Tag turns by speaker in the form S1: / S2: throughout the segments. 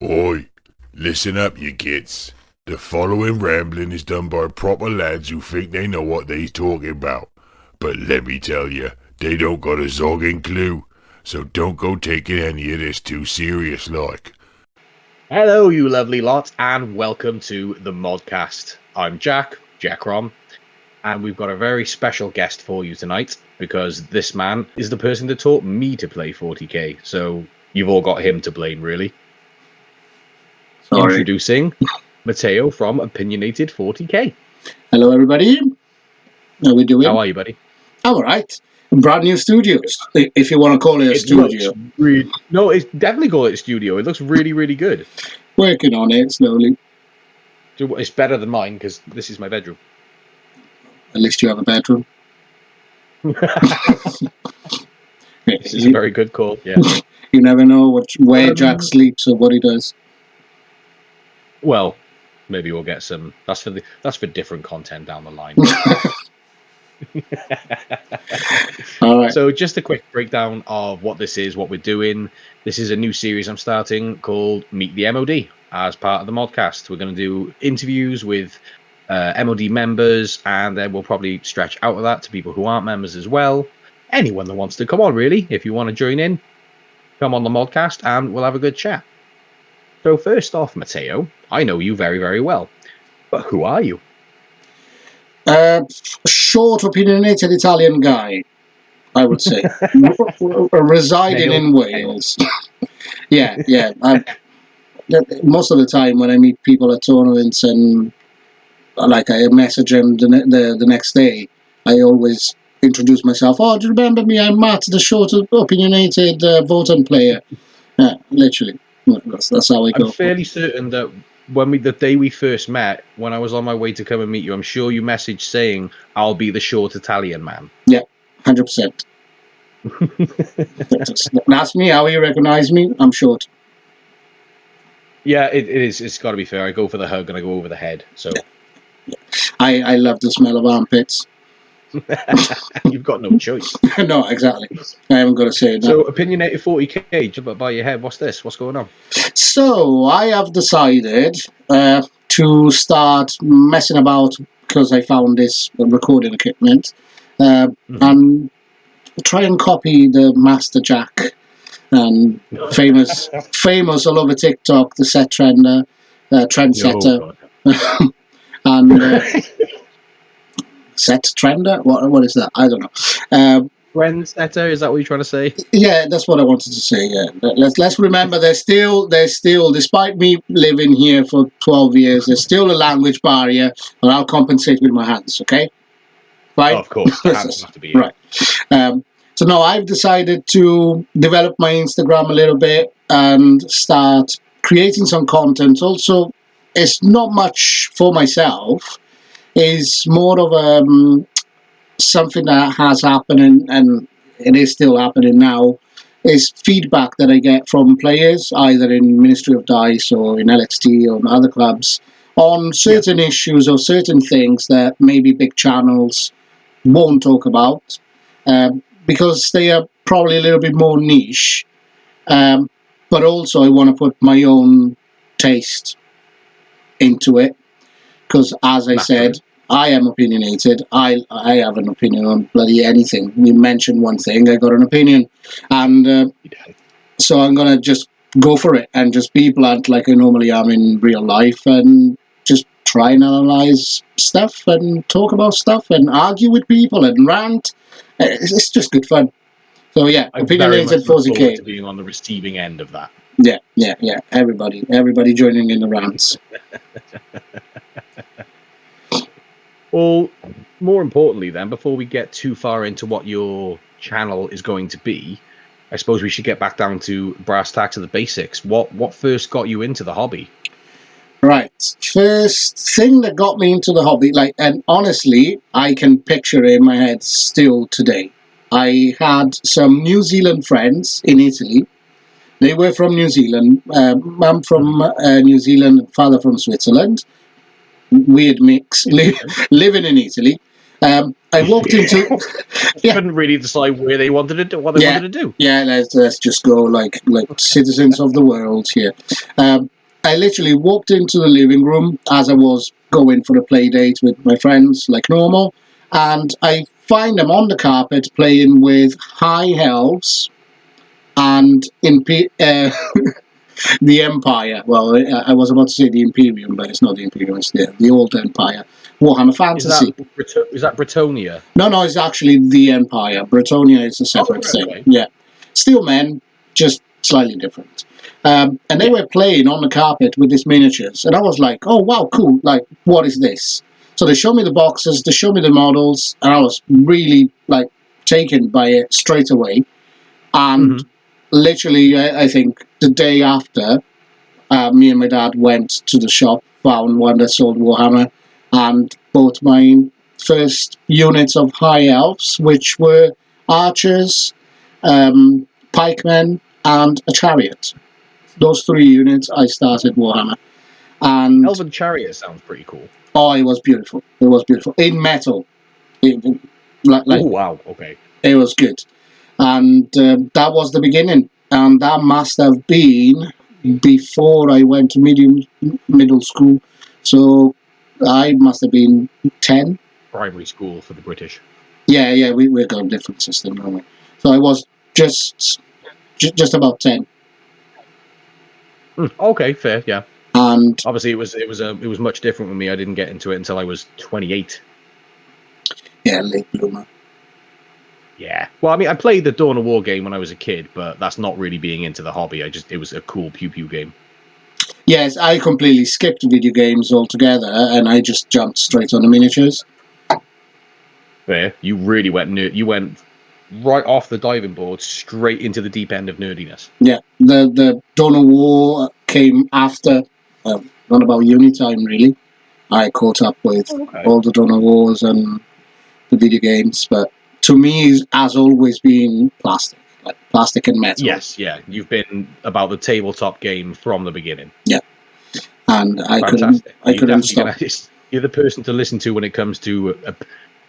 S1: Oi, listen up, you gits. The following rambling is done by proper lads who think they know what they's talking about. But let me tell you, they don't got a zogging clue. So don't go taking any of this too serious like.
S2: Hello, you lovely lot, and welcome to the MODcast. I'm Jecron, and we've got a very special guest for you tonight because this man is the person that taught me to play 40k. So you've all got him to blame, really.
S3: Sorry.
S2: Introducing Matteo from Opinionated 40k.
S3: Hello, everybody. How we doing?
S2: How are you, buddy?
S3: I'm all right. Brand new studios, if you want to call it a studio.
S2: No, it's definitely call it a studio. It looks really, really good.
S3: Working on it slowly.
S2: It's better than mine because this is my bedroom.
S3: At least you have a bedroom.
S2: This is a very good call. Yeah.
S3: You never know where Jack sleeps or what he does.
S2: Well, maybe we'll get some. That's for different content down the line.
S3: All right.
S2: So just a quick breakdown of what this is, what we're doing. This is a new series I'm starting called Meet the MOD as part of the MODcast. We're going to do interviews with MOD members, and then we'll probably stretch out of that to people who aren't members as well. Anyone that wants to come on, really. If you want to join in, come on the MODcast and we'll have a good chat. So first off, Matteo, I know you very, very well. But who are you?
S3: Short, opinionated Italian guy, I would say. Residing in Wales. Yeah. Most of the time when I meet people at tournaments and like I message them the next day, I always introduce myself. Oh, do you remember me? I'm Matt, the short, opinionated Votan player. Literally. That's how I go.
S2: I'm fairly certain that the day we first met, when I was on my way to come and meet you, I'm sure you messaged saying, I'll be the short Italian man.
S3: Yeah, 100%. Ask me how you recognize me. I'm short.
S2: Yeah, it is. It's got to be fair. I go for the hug and I go over the head. So
S3: yeah. I love the smell of armpits.
S2: You've got no choice.
S3: No, exactly. I haven't got to say that.
S2: So, Opinionated 40k, jump up by your head. What's this? What's going on?
S3: So, I have decided to start messing about because I found this recording equipment and try and copy the Master Jack and famous all over TikTok, the set trendsetter. And set trender? What is that? I don't know.
S2: Trendsetter, is that what you're trying to say?
S3: Yeah, that's what I wanted to say. Yeah, let's remember there's still, despite me living here for 12 years, there's still a language barrier, and I'll compensate with my hands. Okay, right?
S2: Oh, of course, the hands have to be
S3: right. So now I've decided to develop my Instagram a little bit and start creating some content. Also, it's not much for myself. It's more of something that has happened and it is still happening now. Is feedback that I get from players, either in Ministry of Dice or in LXT or in other clubs, on certain issues or certain things that maybe big channels won't talk about. Because they are probably a little bit more niche, but also I want to put my own taste into it, because as I said, I am opinionated. I have an opinion on bloody anything. You mention one thing, I got an opinion, and so I'm going to just go for it and just be blunt like I normally am in real life and just try and analyze stuff and talk about stuff and argue with people and rant. It's just good fun. So yeah, opinionated 40k.
S2: To being on the receiving end of that.
S3: Yeah. Everybody joining in the rants.
S2: Well, more importantly then, before we get too far into what your channel is going to be, I suppose we should get back down to brass tacks of the basics. What first got you into the hobby?
S3: Right. First thing that got me into the hobby, and honestly, I can picture it in my head still today. I had some New Zealand friends in Italy. They were from New Zealand. Mum from New Zealand, father from Switzerland. Weird mix, living in Italy. I walked into...
S2: Couldn't really decide where they wanted to do, what they wanted to do.
S3: Yeah, let's just go like citizens of the world here. I literally walked into the living room as I was going for a play date with my friends, like normal, and I find them on the carpet playing with high elves and the Empire. Well, I was about to say the Imperium, but it's not the Imperium. It's the old Empire. Warhammer
S2: Is that
S3: Fantasy.
S2: Britonia?
S3: No, it's actually the Empire. Britonia is a separate thing.
S2: Okay.
S3: Yeah, still men, just slightly different. And they were playing on the carpet with these miniatures, and I was like, "Oh wow, cool! Like, what is this?" So they showed me the boxes, they showed me the models, and I was really like taken by it straight away. And literally, I think the day after, me and my dad went to the shop, found one that sold Warhammer, and bought my first units of high elves, which were archers, pikemen, and a chariot. Those 3 units, I started Warhammer. And
S2: Elven Chariot sounds pretty cool.
S3: oh, it was beautiful. It was beautiful. In metal.
S2: Oh, wow. Okay.
S3: It was good. And that was the beginning. And that must have been before I went to middle school. So I must have been 10.
S2: Primary school for the British.
S3: Yeah, we've got a different system, don't we? So I was just about 10.
S2: Okay, fair, yeah.
S3: And
S2: obviously it was much different with me. I didn't get into it until I was 28.
S3: yeah, late bloomer.
S2: Yeah. Well, I mean, I played the Dawn of War game when I was a kid, but that's not really being into the hobby. It was a cool pew pew game.
S3: Yes, I completely skipped video games altogether, and I just jumped straight on the miniatures.
S2: Fair. You really went you went right off the diving board straight into the deep end of nerdiness.
S3: Yeah, the Dawn of War came after, not about uni time really. I caught up with all the Dawn of Wars and the video games, but to me, it has always been plastic, like plastic and metal.
S2: Yes, yeah. You've been about the tabletop game from the beginning.
S3: Yeah, and I
S2: Fantastic.
S3: couldn't stop.
S2: You're the person to listen to when it comes to.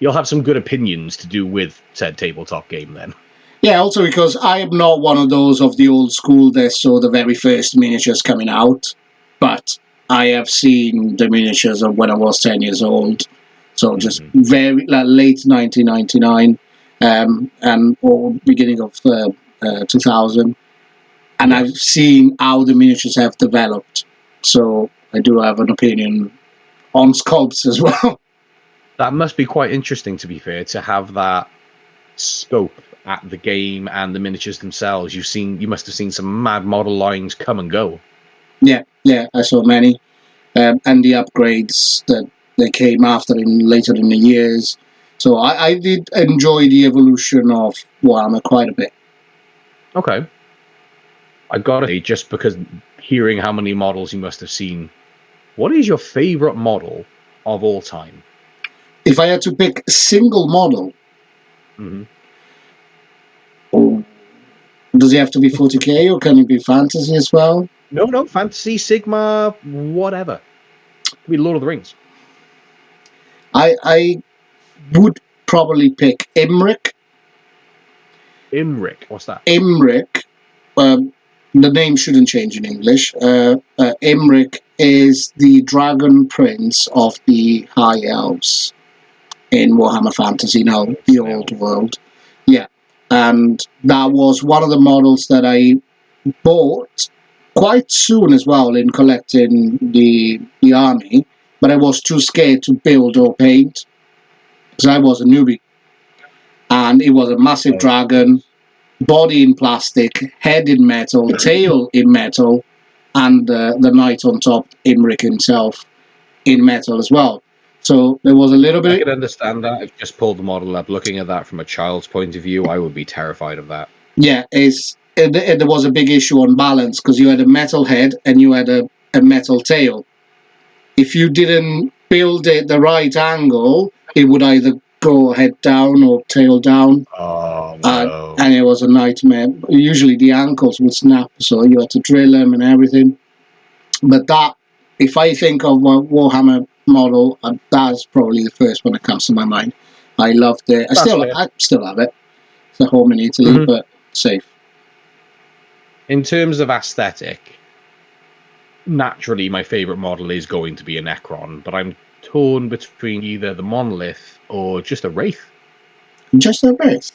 S2: You'll have some good opinions to do with said tabletop game then.
S3: Yeah, also because I am not one of those of the old school that saw the very first miniatures coming out, but I have seen the miniatures of when I was 10 years old. So just very late 1999 and or beginning of 2000. And I've seen how the miniatures have developed. So I do have an opinion on sculpts as well.
S2: That must be quite interesting, to be fair, to have that scope at the game and the miniatures themselves. You must have seen some mad model lines come and go.
S3: Yeah, I saw many. And the upgrades that they came after later in the years. So I did enjoy the evolution of Warhammer quite a bit.
S2: Okay. I gotta say, just because hearing how many models you must have seen, what is your favorite model of all time?
S3: If I had to pick a single model, does it have to be 40k or can it be fantasy as well?
S2: No, fantasy, Sigma, whatever. Could be Lord of the Rings.
S3: I would probably pick Imric.
S2: Imric, what's that?
S3: Imric, the name shouldn't change in English. Imric is the dragon prince of the High Elves in Warhammer Fantasy, now the old world. Yeah, and that was one of the models that I bought quite soon as well in collecting the army, but I was too scared to build or paint because I was a newbie. And it was a massive dragon, body in plastic, head in metal, tail in metal, and the knight on top, Imric himself, in metal as well. So there was a little bit.
S2: I can understand that. I've just pulled the model up. Looking at that from a child's point of view, I would be terrified of that.
S3: Yeah, there was a big issue on balance because you had a metal head and you had a metal tail. If you didn't build it the right angle, it would either go head down or tail down.
S2: Oh, no.
S3: And it was a nightmare. Usually the ankles would snap, so you had to drill them and everything. But that, if I think of a Warhammer model, that's probably the first one that comes to my mind. I loved it. I still have it. It's at home in Italy, but safe.
S2: In terms of aesthetic, naturally, my favorite model is going to be a Necron, but I'm torn between either the Monolith or just a Wraith.
S3: Just a race.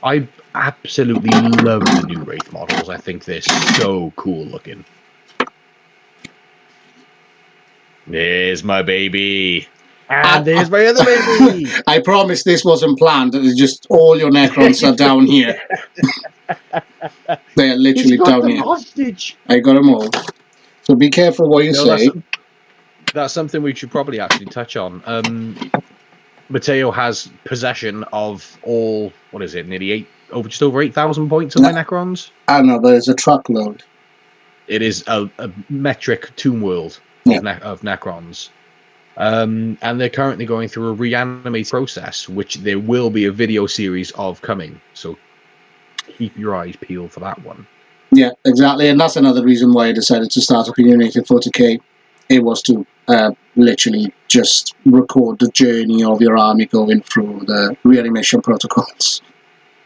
S2: I absolutely love the new Wraith models. I think they're so cool looking. There's my baby. And there's my other baby.
S3: I promise this wasn't planned. It's just all your Necrons are down here. They are literally
S2: He's got
S3: down
S2: them
S3: here.
S2: hostage.
S3: I got them all. So be careful what you say.
S2: That's something we should probably actually touch on. Mateo has possession of all, what is it, nearly just over 8,000 points of my Necrons.
S3: I know, there's a truckload.
S2: It is a metric tomb world of Necrons. And they're currently going through a reanimate process, which there will be a video series of coming. So keep your eyes peeled for that one.
S3: Yeah, exactly. And that's another reason why I decided to start Opinionated 40k. It was to literally just record the journey of your army going through the reanimation protocols.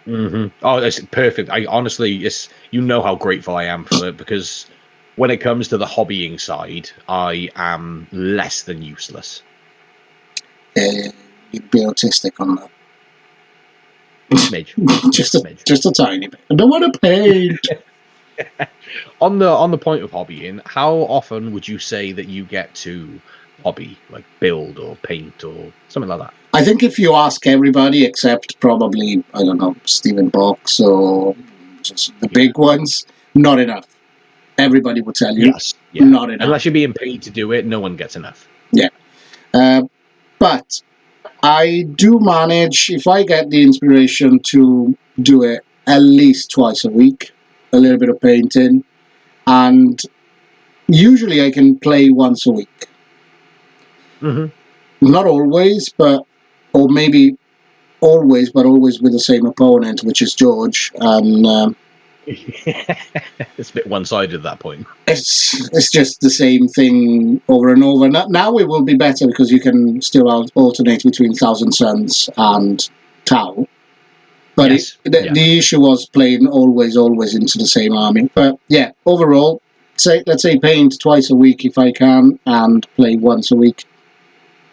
S2: Mm-hmm. Oh, that's perfect. I honestly, you know how grateful I am for it, because when it comes to the hobbying side, I am less than useless.
S3: You'd be autistic on that.
S2: Smidge.
S3: just a tiny bit. I don't want to paint.
S2: On the point of hobbying, how often would you say that you get to hobby, like build or paint or something like that?
S3: I think if you ask everybody except probably, I don't know, Stephen Box or just the big ones, not enough. Everybody would tell you, not enough.
S2: Unless you're being paid to do it, no one gets enough.
S3: Yeah. But I do manage, if I get the inspiration, to do it at least twice a week, a little bit of painting, and usually I can play once a week.
S2: Mm-hmm.
S3: Not always, or maybe always, but always with the same opponent, which is George, and
S2: it's a bit one-sided at that point.
S3: It's just the same thing over and over. Now it will be better because you can still alternate between Thousand Suns and Tau. But the issue was playing always into the same army. But yeah, overall, let's say paint twice a week if I can, and play once a week.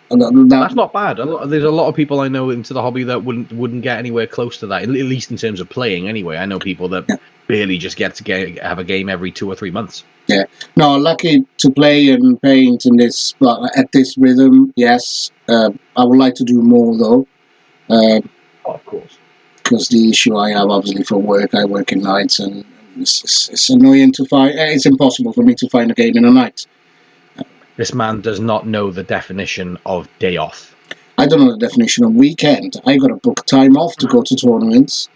S2: That's not bad. There's a lot of people I know into the hobby that wouldn't get anywhere close to that, at least in terms of playing. Anyway, I know people that barely just get to have a game every 2 or 3 months.
S3: Yeah, no, lucky to play and paint in this, but at this rhythm, yes. I would like to do more though.
S2: Of course.
S3: Because the issue I have, obviously, for work, I work in nights, and it's annoying to find. It's impossible for me to find a game in a night.
S2: This man does not know the definition of day off.
S3: I don't know the definition of weekend. I got to book time off to go to tournaments.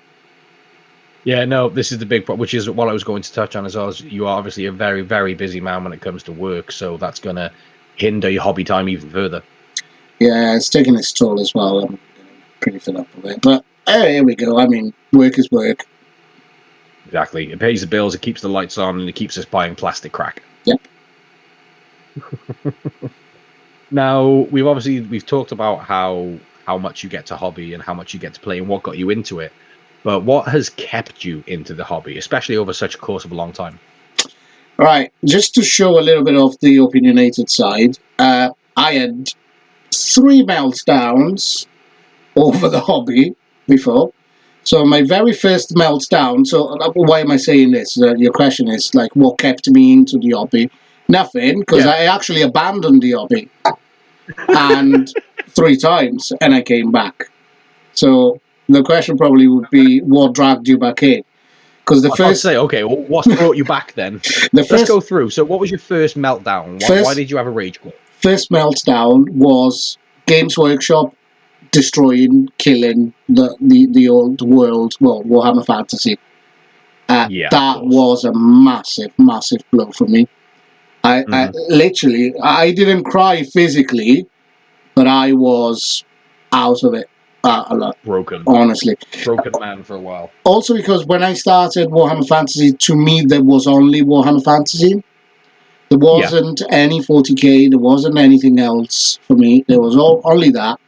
S2: Yeah, no, this is the big problem, which is what I was going to touch on as well. As you are obviously a very, very busy man when it comes to work, so that's going to hinder your hobby time even further.
S3: Yeah, it's taking its toll as well. I'm pretty fed up with it. But here we go. I mean, work is work.
S2: Exactly. It pays the bills, it keeps the lights on, and it keeps us buying plastic crack.
S3: Yep.
S2: Now, we've talked about how much you get to hobby and how much you get to play and what got you into it. But what has kept you into the hobby, especially over such a course of a long time?
S3: Right. Just to show a little bit of the opinionated side, I had 3 meltdowns over the hobby before. So my very first meltdown, so why am I saying this? Your question is, like, what kept me into the hobby? Nothing, because I actually abandoned the hobby. And 3 times, and I came back. So the question probably would be, what dragged you back in? Because
S2: I'd say, okay, well, what brought you back then? Let's go through. So what was your first meltdown? Why did you have a rage quit?
S3: First meltdown was Games Workshop destroying, killing the old world, well, Warhammer Fantasy. That was a massive blow for me. I literally, I didn't cry physically, but I was out of it a lot.
S2: Broken.
S3: Honestly.
S2: Broken man for a while.
S3: Also because when I started Warhammer Fantasy, to me, there was only Warhammer Fantasy. There wasn't any 40k, there wasn't anything else for me. There was only that.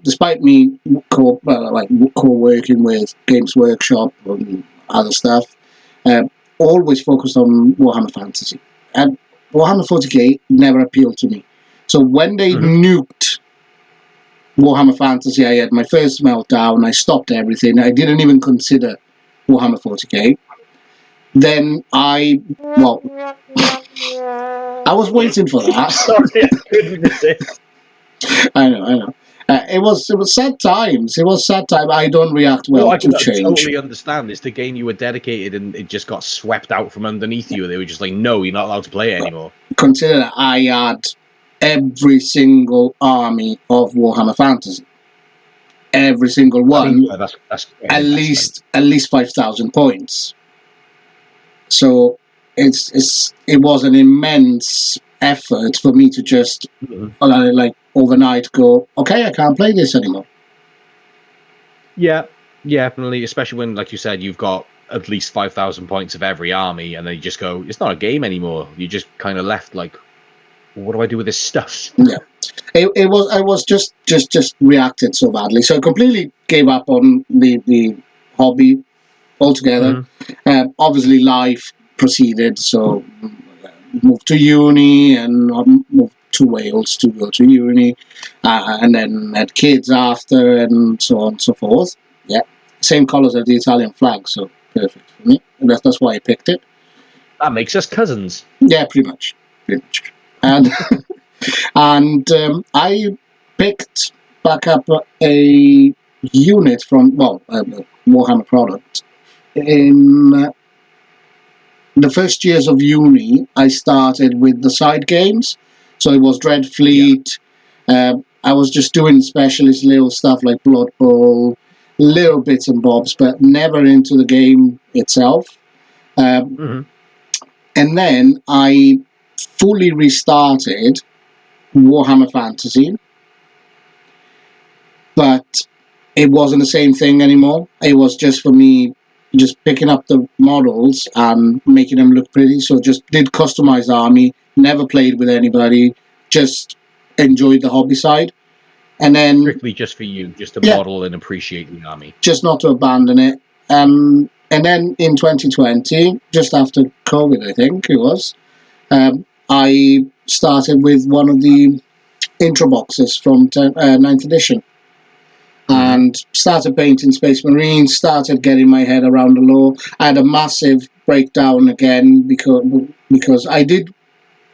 S3: Despite me co-working with Games Workshop and other stuff, always focused on Warhammer Fantasy. and Warhammer 40k never appealed to me. So when they nuked Warhammer Fantasy, I had my first meltdown. I stopped everything. I didn't even consider Warhammer 40k. Then I was waiting for that.
S2: Sorry, I couldn't resist.
S3: I know. It was sad times. It was sad time. I don't react well
S2: I
S3: to
S2: can
S3: change.
S2: totally understand. It's the game you were dedicated, and it just got swept out from underneath you. They were just like, "No, you're not allowed to play it anymore."
S3: Consider that I had every single army of Warhammer Fantasy. Every single one.
S2: I mean, that's
S3: at least 5,000 points. So it was an immense effort for me to just like overnight go, okay, I can't play this anymore.
S2: Yeah, definitely. Especially when, like you said, you've got at least 5,000 points of every army, and then you just go, it's not a game anymore. You just kind of left like, well, what do I do with this stuff?
S3: Yeah, I was just reacted so badly, so I completely gave up on the hobby altogether. Obviously, life proceeded, so moved to uni and moved to Wales to go to uni, and then had kids after, and so on and so forth. Yeah, same colours as the Italian flag, so perfect for me. And that's why I picked it.
S2: That makes us cousins.
S3: Yeah, pretty much. And I picked back up a unit from a Warhammer product in. The first years of uni, I started with the side games. So it was Dreadfleet. I was just doing specialist little stuff like Blood Bowl, little bits and bobs, but never into the game itself. And then I fully restarted Warhammer Fantasy, but it wasn't the same thing anymore. It was just for me just picking up the models and making them look pretty. So just did customized army, never played with anybody, just enjoyed the hobby side. And then
S2: Strictly just for you, just to model and appreciate the army.
S3: Just not to abandon it. And then in 2020, just after COVID, I think it was, I started with one of the intro boxes from 9th edition. And started painting Space Marines, started getting my head around the lore. I had a massive breakdown again because I did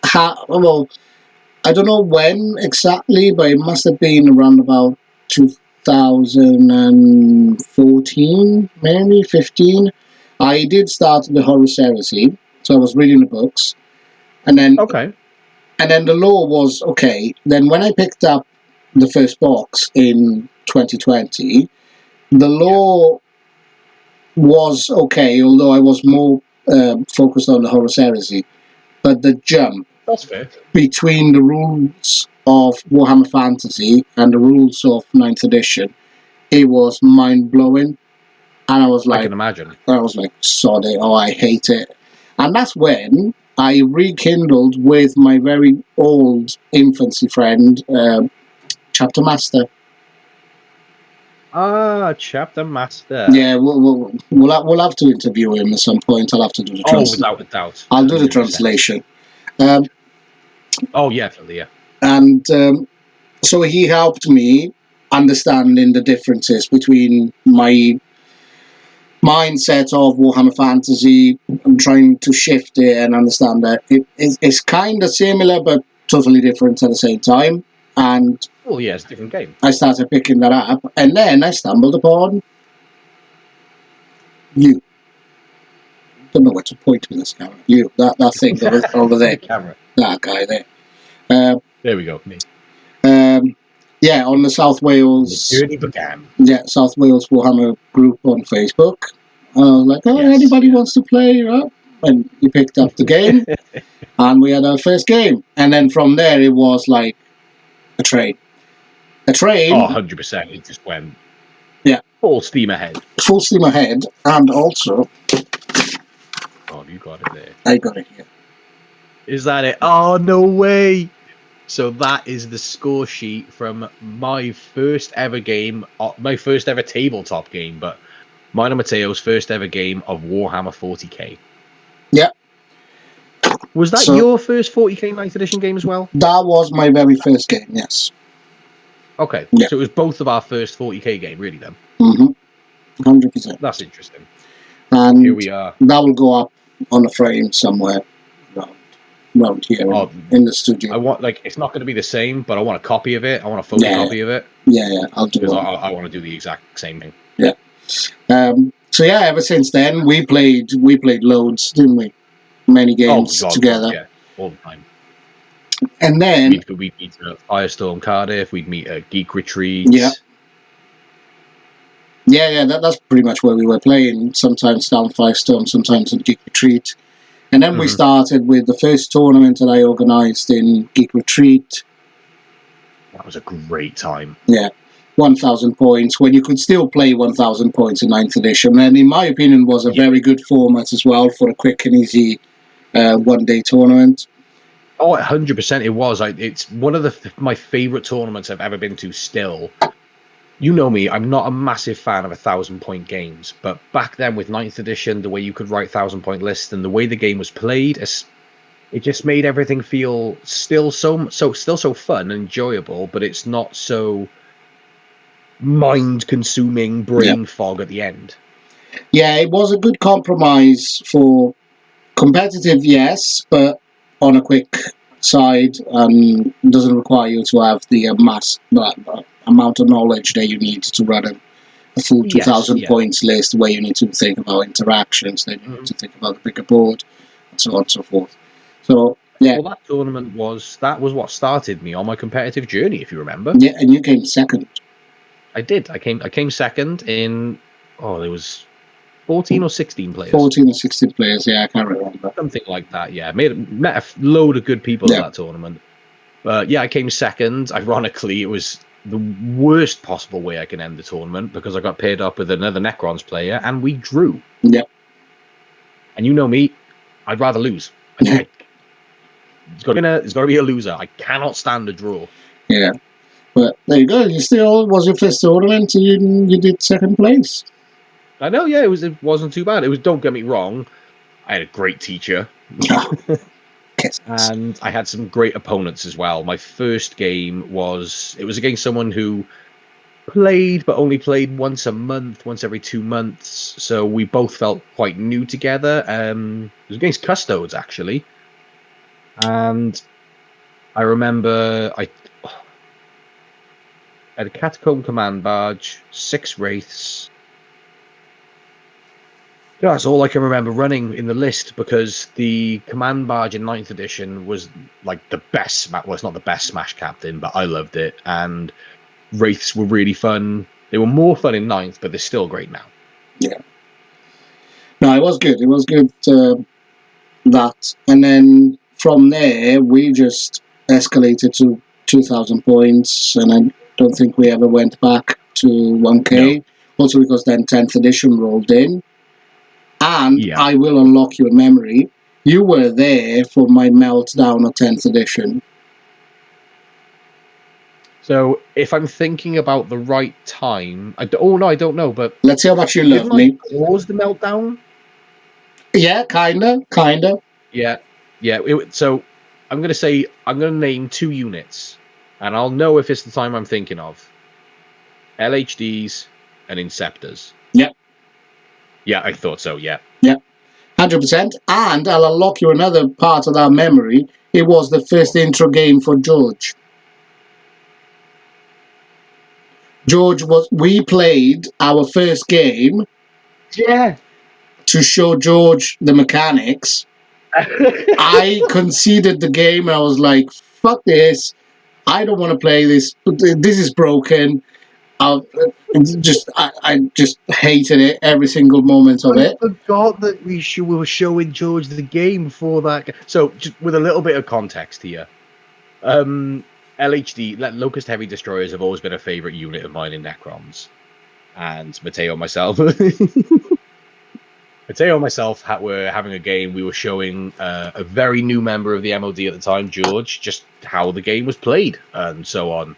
S3: have, I don't know when exactly, but it must have been around about 2014, maybe 15. I did start the Horus Heresy, so I was reading the books. And then the lore was okay. Then when I picked up the first box in 2020, the lore was okay, although I was more focused on the Horus Heresy. But the jump between the rules of Warhammer Fantasy and the rules of 9th edition, it was mind-blowing. And I was like,
S2: I can imagine.
S3: I was like, sod it, I hate it. And that's when I rekindled with my very old infancy friend, Chapter Master.
S2: Chapter Master.
S3: Yeah, we'll have to interview him at some point. I'll have to do the translation.
S2: Without a doubt.
S3: I'll do the translation.
S2: Definitely.
S3: And so he helped me understanding the differences between my mindset of Warhammer Fantasy. I'm trying to shift it and understand that it's kind of similar but totally different at the same time. And
S2: it's a different game.
S3: I started picking that up, and then I stumbled upon you. Don't know where to point with this camera. You, that thing over there.
S2: Camera.
S3: That guy there.
S2: There we go.
S3: On the South Wales.
S2: The journey began.
S3: Yeah, South Wales Warhammer group on Facebook. I was like, anybody wants to play, right? And he picked up the game, and we had our first game. And then from there, it was like a train.
S2: 100%. It just went.
S3: Yeah.
S2: Full steam ahead.
S3: And also.
S2: Oh, you got it there.
S3: I got it here.
S2: Is that it? Oh, no way. So that is the score sheet from my first ever game, my first ever tabletop game, but mine and Mateo's first ever game of Warhammer 40k.
S3: Yeah.
S2: Was that
S3: So-
S2: your first 40k 9th edition game as well?
S3: That was my very first game, yes.
S2: Okay,
S3: Yeah.
S2: so it was both of our first 40k game, really, then?
S3: 100%.
S2: That's interesting.
S3: And
S2: Here we are.
S3: that will go up on a frame somewhere around here in the studio.
S2: I want, like, it's not going to be the same, but I want a copy of it. I want a photocopy of it.
S3: Yeah, I'll do
S2: Because
S3: one.
S2: I want to do the exact same thing.
S3: Yeah. So yeah, ever since then we played loads, didn't we? Many games together.
S2: Yeah, all the time.
S3: And then
S2: We'd meet at Firestorm Cardiff. We'd meet at Geek Retreat.
S3: Yeah, that's pretty much where we were playing. Sometimes down Firestorm, sometimes at Geek Retreat. And then we started with the first tournament that I organised in Geek Retreat.
S2: That was a great time.
S3: Yeah, 1,000 points, when you could still play 1,000 points in 9th edition. And in my opinion, was a very good format as well for a quick and easy one-day tournament.
S2: Oh, 100% it was. It's one of my favourite tournaments I've ever been to still. You know me, I'm not a massive fan of 1,000-point games, but back then with 9th edition, the way you could write 1,000-point lists and the way the game was played, it just made everything feel still so fun and enjoyable, but it's not so mind-consuming brain fog at the end.
S3: Yeah, it was a good compromise for competitive, yes, but on a quick side, doesn't require you to have the amount of knowledge that you need to run a full 2,000 points list, where you need to think about interactions, then you need to think about the bigger board, and so on and so forth. So yeah.
S2: Well, that tournament was what started me on my competitive journey, if you remember.
S3: Yeah, and you came second.
S2: I did. I came second in. Oh, there was 14 or 16 players.
S3: 14 or 16 players, yeah, I can't remember.
S2: Something like that, yeah. Met a load of good people at that tournament. But yeah, I came second. Ironically, it was the worst possible way I can end the tournament because I got paired up with another Necrons player and we drew.
S3: Yeah.
S2: And you know me, I'd rather lose. It's got to be a loser. I cannot stand a draw.
S3: Yeah. But there you go. You still was your first tournament. You did second place.
S2: I know. Yeah, it wasn't too bad. It was. Don't get me wrong. I had a great teacher, and I had some great opponents as well. My first game was against someone who played, but only played once a month, once every 2 months. So we both felt quite new together. It was against Custodes actually, and I remember I had a Catacomb Command Barge, 6 Wraiths. That's all I can remember running in the list because the Command Barge in 9th edition was like the best. Well, it's not the best Smash Captain, but I loved it. And Wraiths were really fun. They were more fun in 9th, but they're still great now.
S3: Yeah. No, it was good. It was good, that. And then from there, we just escalated to 2,000 points. And I don't think we ever went back to 1K. No. Also because then 10th edition rolled in. And I will unlock your memory. You were there for my meltdown of 10th edition.
S2: So if I'm thinking about the right time, I don't know. But
S3: let's see how much you love me.
S2: Cause the meltdown?
S3: Yeah, kinda.
S2: Yeah. So I'm gonna name 2 units, and I'll know if it's the time I'm thinking of. LHDs and Inceptors.
S3: Yep.
S2: Yeah, I thought so. Yeah.
S3: 100%. And I'll unlock you another part of that memory. It was the first intro game for George. We played our first game.
S2: Yeah.
S3: To show George the mechanics. I conceded the game and I was like, fuck this. I don't want to play this. This is broken. I just hated it, every single moment of it.
S2: I forgot that we were showing George the game for that. So, just with a little bit of context here, LHD, Locust Heavy Destroyers, have always been a favourite unit of mine in Necrons, and Mateo and myself were having a game. We were showing a very new member of the MOD at the time, George, just how the game was played and so on.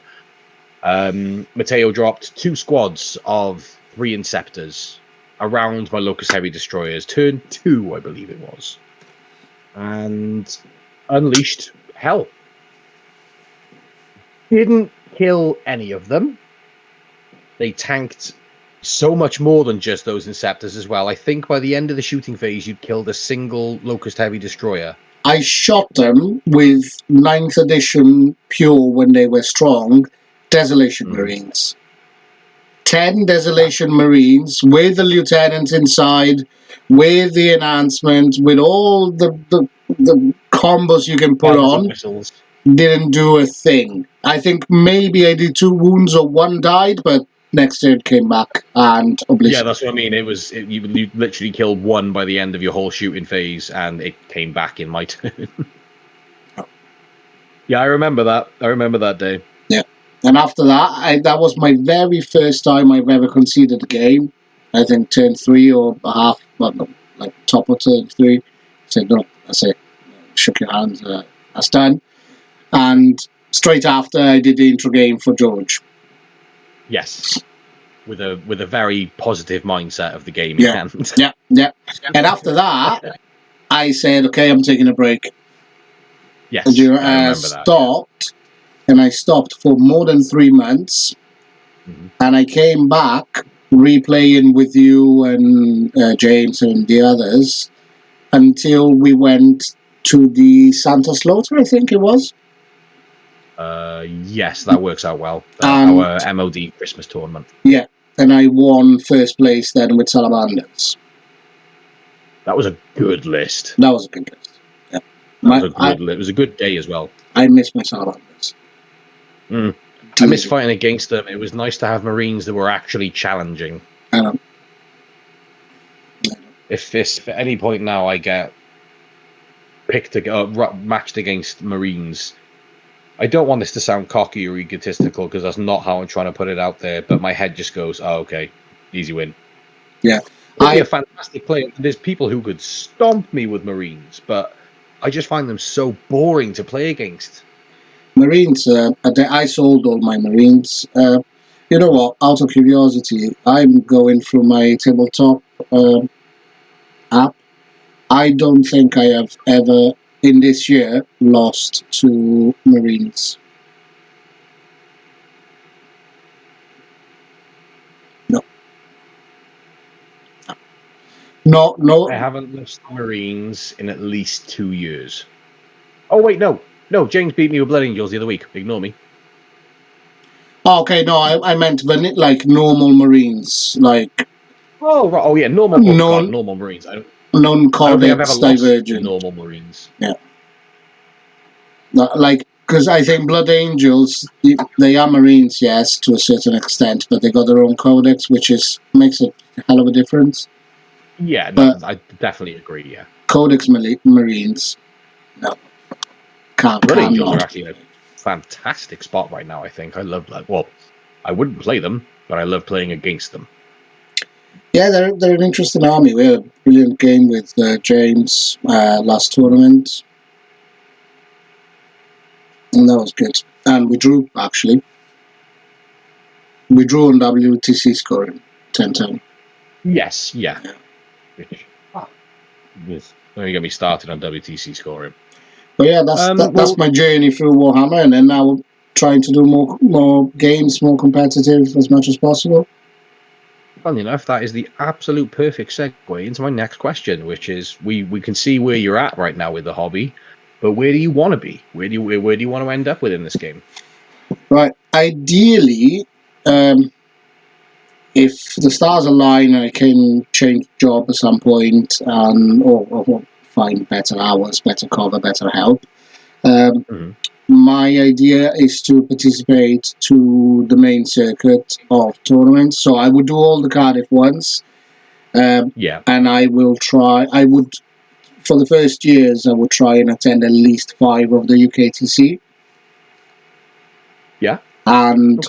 S2: Mateo dropped 2 squads of 3 Inceptors around my Locust Heavy Destroyers. Turn 2, I believe it was. and unleashed hell. Didn't kill any of them. They tanked so much more than just those Inceptors as well. I think by the end of the shooting phase, you'd killed a single Locust Heavy Destroyer.
S3: I shot them with 9th edition pure when they were strong, Desolation Marines. 10 Desolation Marines with the lieutenant inside, with the enhancement, with all the combos you can put
S2: Bells and
S3: on,
S2: whistles.
S3: didn't do a thing. I think maybe I did 2 wounds or 1 died, but next turn came back and
S2: Yeah,
S3: obliterated.
S2: that's what I mean. You literally killed one by the end of your whole shooting phase, and it came back in my turn. Yeah, I remember that. I remember that day.
S3: Yeah. And after that, that was my very first time I've ever conceded a game. I think turn 3 or a half, well, no, like top of turn 3. I said, no, that's it. Shook your hands, that's done. And straight after, I did the intro game for George.
S2: Yes, with a very positive mindset of the game in
S3: Yeah.
S2: hand.
S3: Yeah. And after that, I said, okay, I'm taking a break.
S2: Yes,
S3: And you
S2: I remember that.
S3: stopped, and I stopped for more than 3 months. And I came back replaying with you and James and the others until we went to the Santa Slaughter, I think it was.
S2: Yes, that works out well.
S3: And-
S2: Our MOD Christmas tournament.
S3: Yeah, and I won first place then with Salamanders.
S2: That was a good list.
S3: That was a good list. Yeah.
S2: It was a good day as well.
S3: I miss my Salamanders.
S2: I miss fighting against them. It was nice to have Marines that were actually challenging.
S3: I know.
S2: If at any point now I get matched against Marines, I don't want this to sound cocky or egotistical because that's not how I'm trying to put it out there. But my head just goes, "Oh, okay, easy win."
S3: Yeah,
S2: I'd be a fantastic player. There's people who could stomp me with Marines, but I just find them so boring to play against.
S3: Marines, I sold all my Marines. You know what? Out of curiosity, I'm going through my tabletop app. I don't think I have ever, in this year, lost to Marines. No.
S2: I haven't lost Marines in at least 2 years. Oh wait, no, James beat me with Blood Angels the other week. Ignore me.
S3: Oh, okay, no, I meant like normal Marines, like.
S2: Oh right. Oh yeah, normal. Oh god, normal Marines. I don't think I've ever
S3: Non-codex
S2: lost
S3: divergent.
S2: normal Marines.
S3: Yeah. Like, because I think Blood Angels, they are Marines, yes, to a certain extent, but they got their own codex, which makes a hell of a difference.
S2: Yeah, no, I definitely agree. Yeah,
S3: Codex Marines, no,
S2: Blood Angels are
S3: not.
S2: actually in a fantastic spot right now. I think I love that. Well, I wouldn't play them, but I love playing against them.
S3: Yeah, they're an interesting army. We had a brilliant game with James last tournament, and that was good. And we drew, actually. We drew on WTC scoring 10-10.
S2: Yes, yeah. Don't get me started on WTC scoring.
S3: But yeah, that's my journey through Warhammer, and then now trying to do more games, more competitive as much as possible.
S2: Funny enough, that is the absolute perfect segue into my next question, which is we can see where you're at right now with the hobby, but where do you want to be? Where do you want to end up within this game?
S3: Right. Ideally, if the stars align, I can change job at some point, or find better hours, better cover, better help. My idea is to participate to the main circuit of tournaments. So I would do all the Cardiff ones.
S2: Yeah.
S3: And I would, for the first years, I would try and attend at least 5 of the UKTC.
S2: Yeah.
S3: And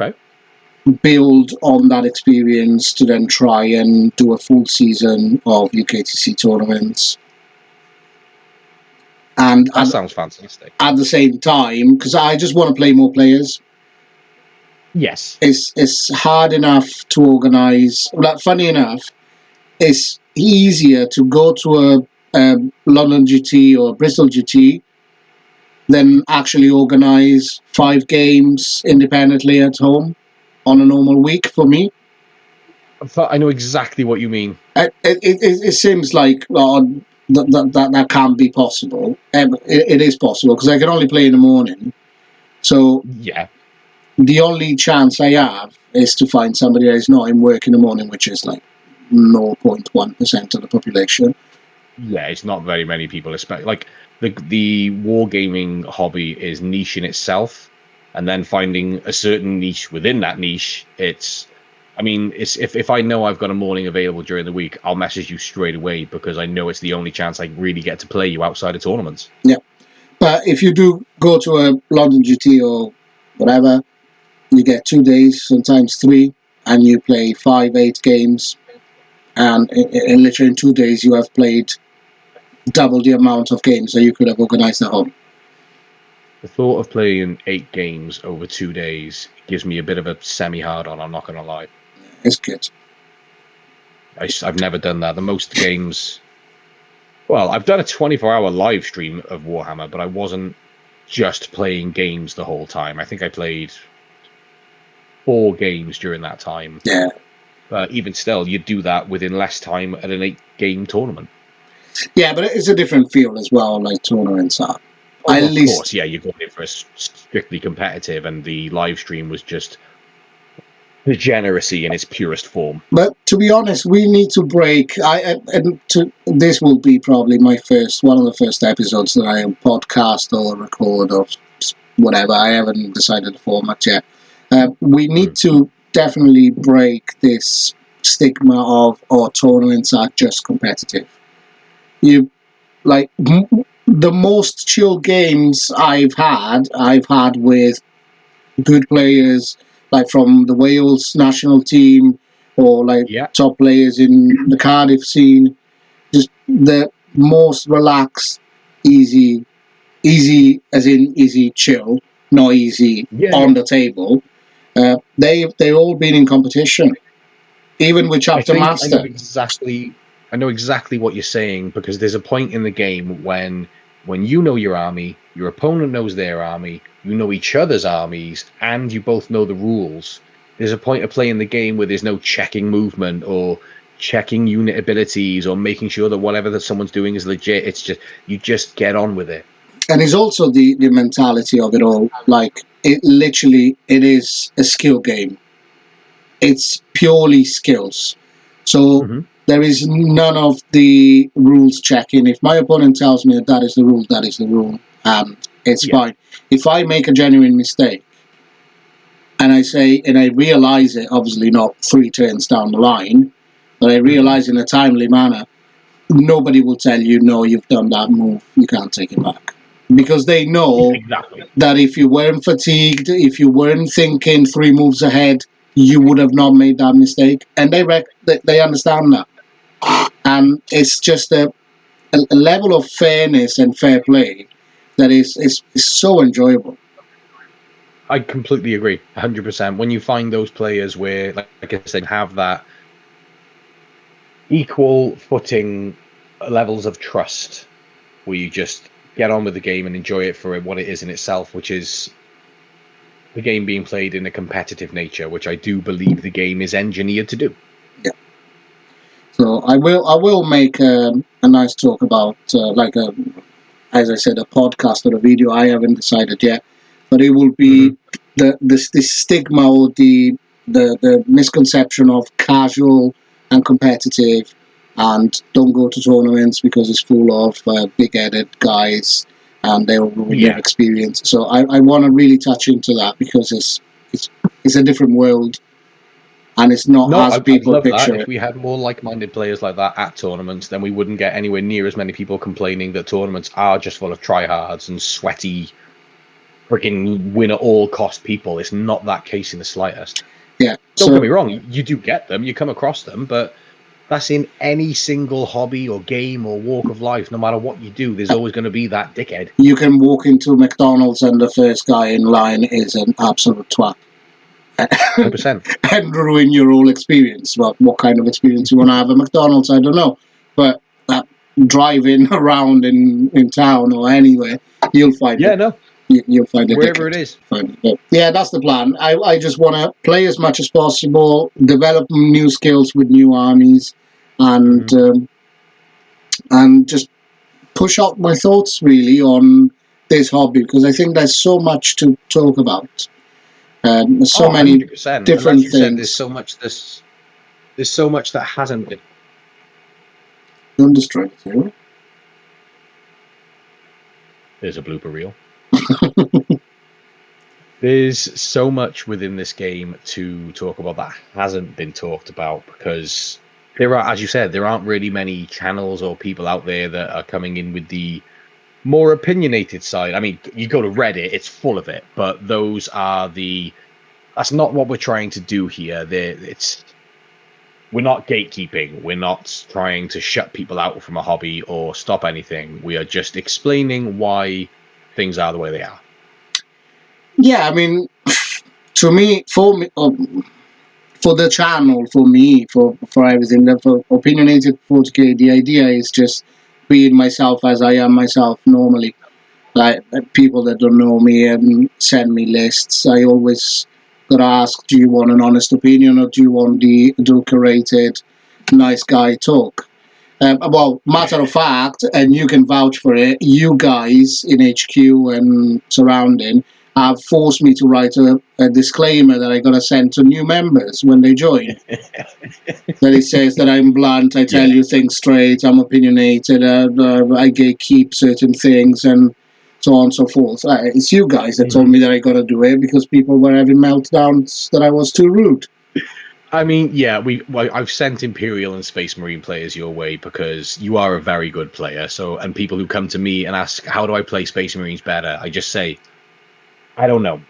S3: build on that experience to then try and do a full season of UKTC tournaments. And
S2: that sounds fantastic.
S3: At the same time, because I just want to play more players.
S2: Yes.
S3: It's hard enough to organize. Like, funny enough, it's easier to go to London GT or Bristol GT than actually organize 5 games independently at home on a normal week for me.
S2: I know exactly what you mean.
S3: It seems like that can't be possible. It is possible because I can only play in the morning. So
S2: Yeah.
S3: the only chance I have is to find somebody that is not in work in the morning, which is like 0.1% of the population.
S2: Yeah, it's not very many people. Especially like the wargaming hobby is niche in itself, and then finding a certain niche within that niche. It's if I know I've got a morning available during the week, I'll message you straight away because I know it's the only chance I really get to play you outside of tournaments.
S3: Yeah, but if you do go to a London GT or whatever, you get 2 days, sometimes 3, and you play 5, 8 games, and in literally in 2 days you have played double the amount of games that you could have organized at home.
S2: The thought of playing 8 games over 2 days gives me a bit of a semi-hard on. I'm not going to lie.
S3: It's good.
S2: I've never done that. The most games. Well, I've done a 24-hour live stream of Warhammer, but I wasn't just playing games the whole time. I think I played 4 games during that time.
S3: Yeah.
S2: But even still, you'd do that within less time at an 8-game tournament.
S3: Yeah, but it's a different feel as well, like tournaments are.
S2: Oh, of course, yeah, you're going in for a strictly competitive, and the live stream was just degeneracy in its purest form.
S3: But to be honest, we need to break. This will be probably one of the first episodes that I podcast or record or whatever. I haven't decided the format yet. We need to definitely break this stigma of tournaments are just competitive. The most chill games I've had with good players, like from the Wales national team or top players in the Cardiff scene. Just the most relaxed, easy as in easy chill, not easy on the table. They've all been in competition, even with Chapter Master.
S2: I know exactly what you're saying, because there's a point in the game when you know your army, your opponent knows their army, you know each other's armies, and you both know the rules. There's a point of playing the game where there's no checking movement or checking unit abilities or making sure that whatever that someone's doing is legit. It's just, you just get on with it.
S3: And it's also the mentality of it all. Like, it is a skill game. It's purely skills. So there is none of the rules checking. If my opponent tells me that is the rule, that is the rule, and it's fine. If I make a genuine mistake, and I realize it, obviously not 3 turns down the line, but I realize in a timely manner, nobody will tell you, no, you've done that move, you can't take it back. Because they know that if you weren't fatigued, if you weren't thinking 3 moves ahead, you would have not made that mistake. And they understand that. And it's just a level of fairness and fair play that is so enjoyable.
S2: I completely agree, 100%. When you find those players where, like I said, have that equal footing levels of trust, where you just get on with the game and enjoy it for what it is in itself, which is the game being played in a competitive nature, which I do believe the game is engineered to do.
S3: Yeah. So I will make a nice talk about as I said, a podcast or a video. I haven't decided yet, but it will be the stigma or the misconception of casual and competitive, and don't go to tournaments because it's full of big-headed guys and they will ruin your experience. So I want to really touch into that because it's a different world. And it's not as people picture it.
S2: If we had more like-minded players like that at tournaments, then we wouldn't get anywhere near as many people complaining that tournaments are just full of tryhards and sweaty, freaking win-at-all-cost people. It's not that case in the slightest.
S3: Yeah.
S2: Don't get me wrong, you do get them, you come across them, but that's in any single hobby or game or walk of life. No matter what you do, there's always going to be that dickhead.
S3: You can walk into McDonald's and the first guy in line is an absolute twat.
S2: 100%.
S3: And ruin your whole experience. Well, what kind of experience you want to have at McDonald's, I don't know. But driving around in town or anywhere, you'll find
S2: Yeah,
S3: it.
S2: no,
S3: You'll find a
S2: wherever it
S3: ticket.
S2: is.
S3: Yeah, that's the plan. I just want to play as much as possible, develop new skills with new armies, and just push out my thoughts really on this hobby, because I think there's so much to talk about. There's so many
S2: 100%. And
S3: different
S2: as you said, there's
S3: things.
S2: so much. There's so much that hasn't been.
S3: Don't distract you.
S2: There's a blooper reel. There's so much within this game to talk about that hasn't been talked about, because there are, as you said, there aren't really many channels or people out there that are coming in with the more opinionated side. I mean, you go to Reddit, it's full of it, but that's not what we're trying to do here. We're not gatekeeping. We're not trying to shut people out from a hobby or stop anything. We are just explaining why things are the way they are.
S3: Yeah, I mean, to me, for the channel, for me, for everything, for Opinionated 40k, the idea is just being myself as I am myself normally. Like people that don't know me and send me lists, I always got asked, do you want an honest opinion or do you want the adulterated, nice guy talk? Well, matter of fact, and you can vouch for it, you guys in HQ and surrounding have forced me to write a disclaimer that I got to send to new members when they join. That it says that I'm blunt, I tell you things straight, I'm opinionated, I gatekeep certain things, and so on and so forth. It's you guys that told me that I got to do it because people were having meltdowns that I was too rude.
S2: I mean, yeah, I've sent Imperial and Space Marine players your way because you are a very good player. So, and people who come to me and ask, how do I play Space Marines better? I just say, I don't know.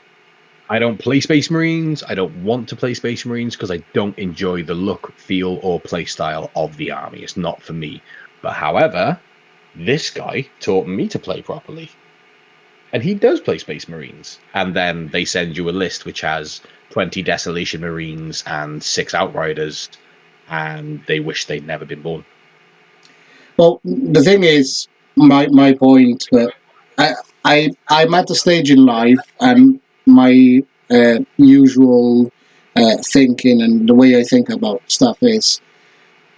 S2: I don't play Space Marines. I don't want to play Space Marines because I don't enjoy the look, feel, or play style of the army. It's not for me. But however, this guy taught me to play properly. And he does play Space Marines. And then they send you a list which has 20 Desolation Marines and 6 Outriders, and they wish they'd never been born.
S3: Well, the thing is, my point, I'm at the stage in life, and my usual thinking and the way I think about stuff is,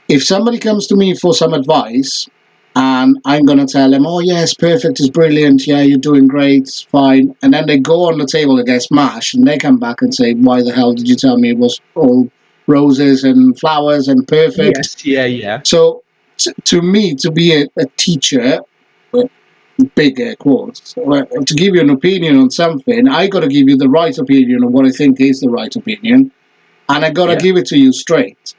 S3: if somebody comes to me for some advice, and I'm going to tell them, oh, yes, perfect, is brilliant, yeah, you're doing great, it's fine. And then they go on the table and get smashed, and they come back and say, why the hell did you tell me it was all roses and flowers and perfect?
S2: Yes, yeah.
S3: So, to me, to be a teacher, big air quotes, to give you an opinion on something, I got to give you the right opinion of what I think is the right opinion, and I got to give it to you straight.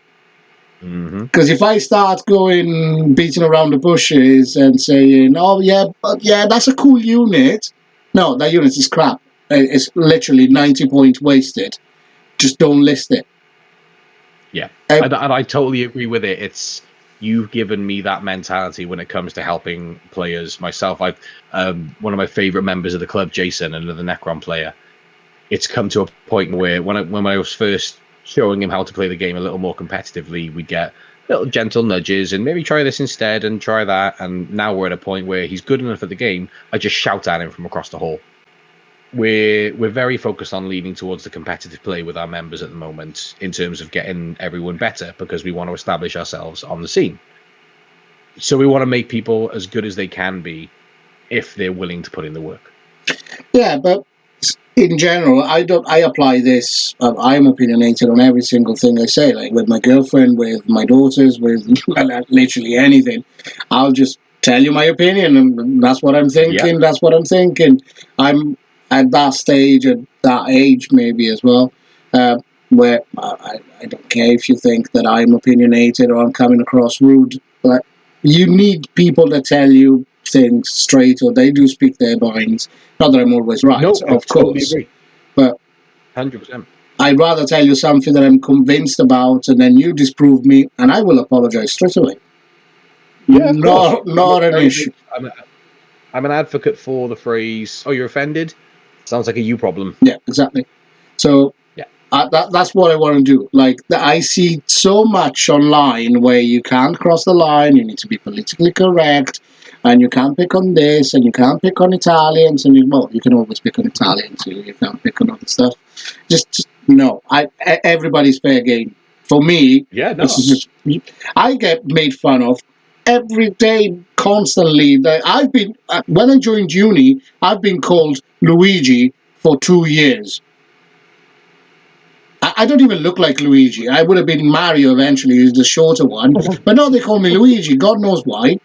S3: Because if I start going beating around the bushes and saying, "Oh yeah, but yeah, that's a cool unit," no, that unit is crap. It's literally 90 points wasted. Just don't list it.
S2: Yeah, and I totally agree with it. You've given me that mentality when it comes to helping players. Myself, I've one of my favorite members of the club, Jason, another Necron player. It's come to a point where when I was first showing him how to play the game a little more competitively, we'd get little gentle nudges and maybe try this instead and try that. And now we're at a point where he's good enough at the game. I just shout at him from across the hall. We're very focused on leaning towards the competitive play with our members at the moment in terms of getting everyone better, because we want to establish ourselves on the scene. So we want to make people as good as they can be if they're willing to put in the work.
S3: Yeah, but in general, I apply this. I'm opinionated on every single thing I say. Like with my girlfriend, with my daughters, with literally anything. I'll just tell you my opinion, and that's what I'm thinking.
S2: Yeah.
S3: That's what I'm thinking. I'm at that stage, at that age, maybe as well, where I don't care if you think that I'm opinionated or I'm coming across rude. But you need people that tell you things straight, or they do speak their minds. Not that I'm always right,
S2: No, I
S3: of
S2: totally
S3: course,
S2: agree.
S3: but
S2: 100%.
S3: I'd rather tell you something that I'm convinced about, and then you disprove me, and I will apologize straight away.
S2: Yeah, of course.
S3: Not an issue.
S2: I'm an advocate for the phrase, "Oh, you're offended." Sounds like a you problem.
S3: Yeah, exactly. So
S2: Yeah.
S3: That's what I want to do. Like, I see so much online where you can't cross the line, you need to be politically correct, and you can't pick on this, and you can't pick on Italians, and you can always pick on Italians, you can't pick on other stuff. Just no. Everybody's fair game. For me,
S2: Yeah, no.
S3: this is just, I get made fun of every day, constantly. I've been when I joined uni, I've been called Luigi for 2 years. I don't even look like Luigi. I would have been Mario eventually, who's the shorter one. But no, they call me Luigi. God knows why.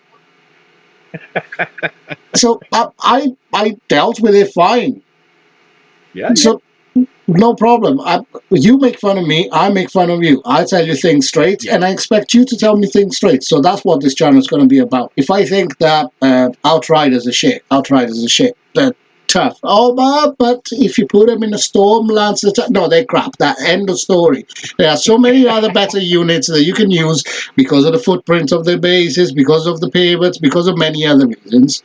S3: So I dealt with it fine.
S2: Yeah,
S3: So no problem. You make fun of me, I make fun of you. I tell you things straight,
S2: Yeah.
S3: and I expect you to tell me things straight. So that's what this channel is going to be about. If I think that Outriders are shit, they're tough. Oh, but if you put them in a Stormlands, no, they're crap. That end of story. There are so many other better units that you can use because of the footprint of their bases, because of the pivots, because of many other reasons.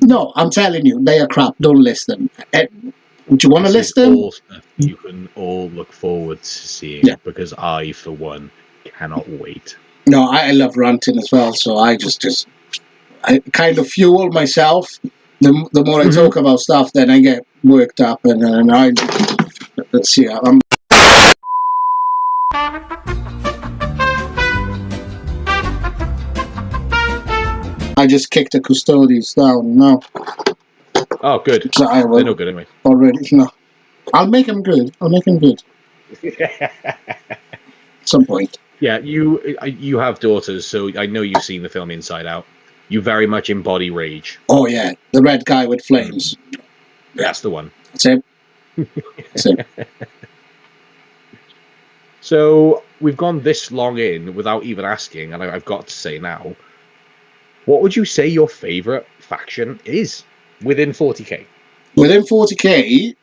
S3: No, I'm telling you, they are crap. Don't list them. Do you want to
S2: This
S3: list
S2: is
S3: them?
S2: all stuff you can all look forward to seeing,
S3: Yeah.
S2: because I, for one, cannot wait.
S3: No, I love ranting as well, so I I kind of fuel myself. The more I talk about stuff, then I get worked up, and let's see. I just kicked the custodians down. No,
S2: Oh, good.
S3: so I
S2: They're
S3: will
S2: no good anyway.
S3: already. No, I'll make them good. At some point.
S2: Yeah, you have daughters, so I know you've seen the film Inside Out. You very much embody rage.
S3: Oh yeah, the red guy with flames.
S2: That's the one.
S3: That's it. That's it.
S2: So we've gone this long in without even asking, and I've got to say now, what would you say your favorite faction is within 40k?
S3: Within 40k,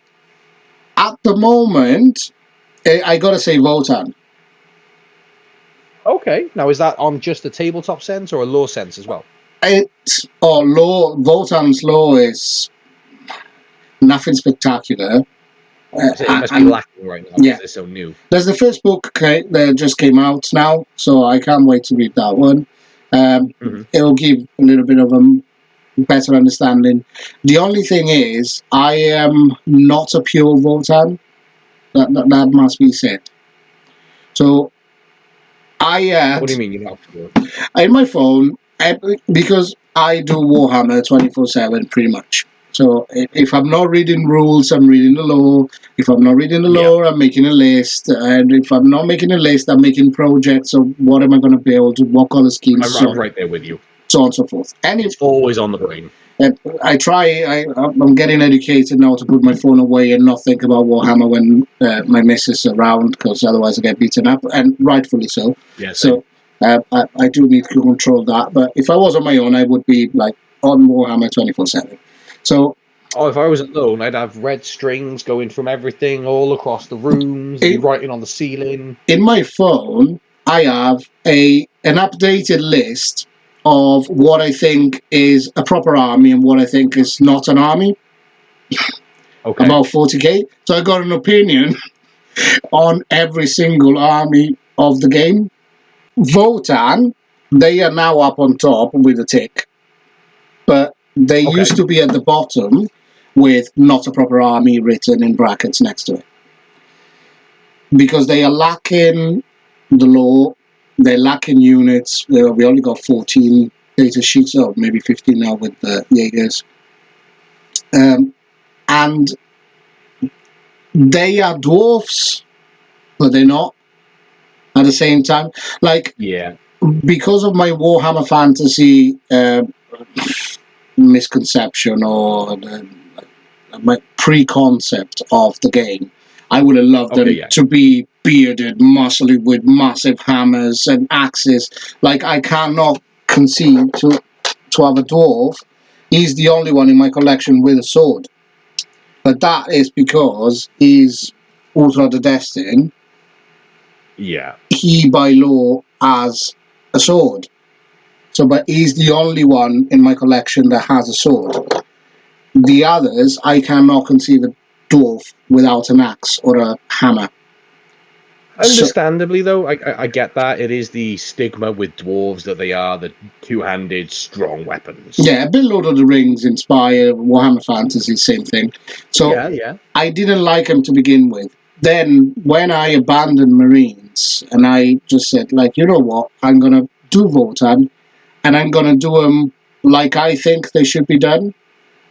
S3: at the moment, I gotta say Votan.
S2: Okay, now is that on just a tabletop sense or a lore sense as well?
S3: Votan's law is nothing spectacular.
S2: It must be lacking right now because it's so new.
S3: There's the first book that just came out now, so I can't wait to read that one. It will give a little bit of a better understanding. The only thing is, I am not a pure Votan. That must be said. So I
S2: What do you mean you're not pure?
S3: in my phone, because I do Warhammer 24/7 pretty much. So if I'm not reading rules, I'm reading the lore. If I'm not reading the lore, I'm making a list. And if I'm not making a list, I'm making projects of what am I going to build, what color schemes,
S2: I'm right there with you.
S3: So on and so forth. And
S2: it's always on the brain.
S3: I'm getting educated now to put my phone away and not think about Warhammer when my missus is around, because otherwise I get beaten up, and rightfully so.
S2: Yeah,
S3: so I do need to control that. But if I was on my own, I would be like on Warhammer 24/7. So.
S2: Oh, if I was alone, I'd have red strings going from everything all across the rooms, be writing on the ceiling.
S3: In my phone, I have an updated list of what I think is a proper army and what I think is not an army.
S2: Okay.
S3: About 40k. So I got an opinion on every single army of the game. Votan, they are now up on top with a tick. But they used to be at the bottom with not a proper army written in brackets next to it. Because they are lacking the lore, they're lacking units. We only got 14 data sheets, or maybe 15 now with the Jaegers. And they are dwarfs, but they're not at the same time. Like, because of my Warhammer Fantasy misconception or my pre-concept of the game, I would have loved them to be bearded, muscly, with massive hammers and axes. Like, I cannot conceive to have a dwarf. He's the only one in my collection with a sword. But that is because he's Ultra the Destin.
S2: Yeah.
S3: He, by law, has a sword. So, but he's the only one in my collection that has a sword. The others, I cannot conceive a dwarf without an axe or a hammer.
S2: Understandably, though, I get that. It is the stigma with dwarves that they are the two-handed, strong weapons.
S3: Yeah, a bit Lord of the Rings inspired, Warhammer Fantasy, same thing. So
S2: Yeah.
S3: I didn't like them to begin with. Then when I abandoned Marines and I just said, like, you know what, I'm going to do Votan and I'm going to do them like I think they should be done.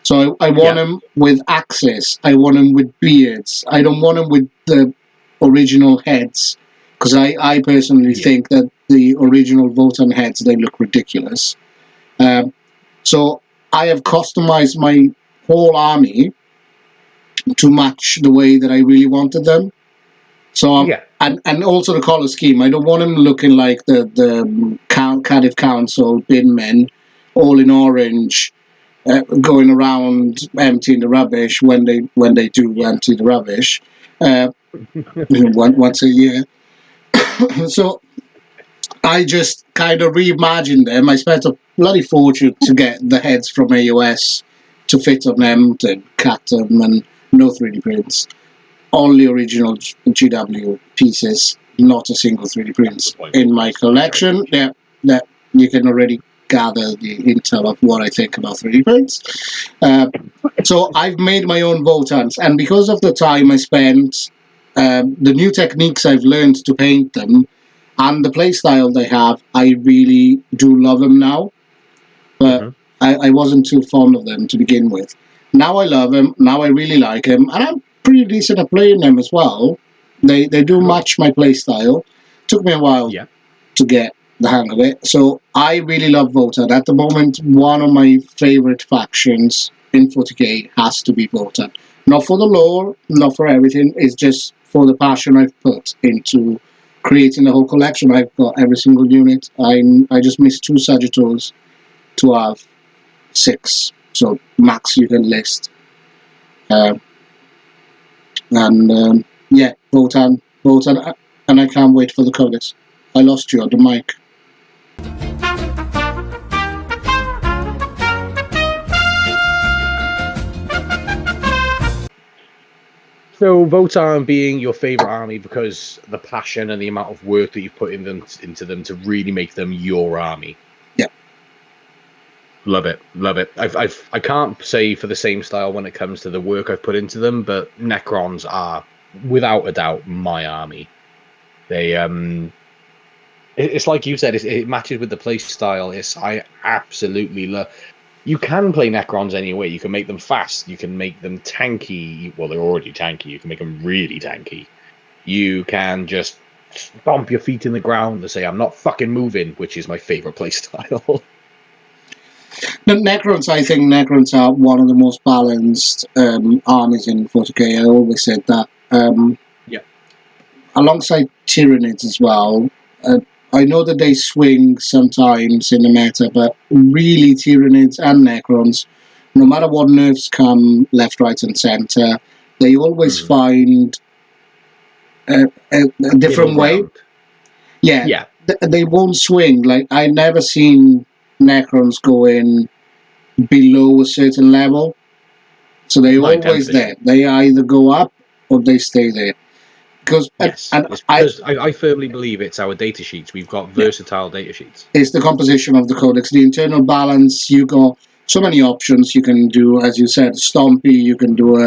S3: So I want them with axes. I want them with beards. I don't want them with the original heads. Because I personally think that the original Votan heads, they look ridiculous. So I have customized my whole army to match the way that I really wanted them. So and also the color scheme. I don't want them looking like the Cardiff Council bin men, all in orange, going around emptying the rubbish when they do empty the rubbish once a year. So I just kind of reimagined them. I spent a bloody fortune to get the heads from AOS to fit on them, to cut them, and no 3D prints. Only original GW pieces, not a single 3D prints in my collection. Yeah, that you can already gather the intel of what I think about 3D prints. So I've made my own Votans, and because of the time I spent, the new techniques I've learned to paint them, and the playstyle they have, I really do love them now. But I wasn't too fond of them to begin with. Now I love them. Now I really like them, and I'm pretty decent at playing them as well. They do match my playstyle. Took me a while to get the hang of it. So I really love Votan. At the moment, one of my favorite factions in 40k has to be Votan. Not for the lore, not for everything. It's just for the passion I've put into creating the whole collection. I've got every single unit. I just missed 2 Sagittals to have 6. So max you can list. Yeah, Votan, and I can't wait for the codex. I lost you on the mic.
S2: So Votan being your favorite army because the passion and the amount of work that you've put into them to really make them your army.
S3: Yeah.
S2: Love it. I can't say for the same style when it comes to the work I've put into them, but Necrons are without a doubt my army. They it's like you said, it matches with the play style. I absolutely love. You can play Necrons any way. You can make them fast. You can make them tanky. Well, they're already tanky. You can make them really tanky. You can just stomp your feet in the ground and say, "I'm not fucking moving," which is my favorite play style.
S3: I think Necrons are one of the most balanced armies in 40k. I always said that. Alongside Tyranids as well. I know that they swing sometimes in the meta, but really Tyranids and Necrons, no matter what nerfs come left, right, and center, they always find a different way. Yeah. They won't swing. Like, I never seen Necrons going below a certain level. So they're always there. They either go up or they stay there. Because
S2: I firmly believe it's our data sheets. We've got versatile data sheets.
S3: It's the composition of the codex, the internal balance. You got so many options. You can do, as you said, Stompy. You can do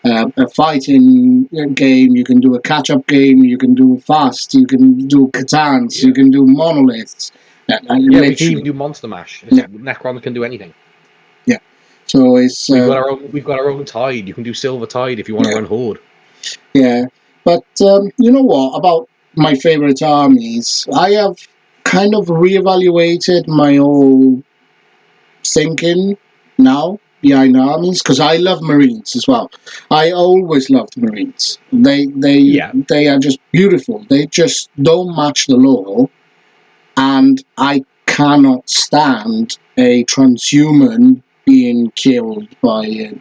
S3: a fighting game. You can do a catch-up game. You can do fast. You can do Catans. You can do monoliths.
S2: We can even do Monster Mash. Necron can do anything.
S3: Yeah. So it's
S2: we've got our own Tide. You can do Silver Tide if you want to run Horde.
S3: Yeah. But you know what? About my favorite armies, I have kind of reevaluated my whole thinking now behind armies, because I love Marines as well. I always loved Marines. They are just beautiful. They just don't match the law, and I cannot stand a transhuman being killed by a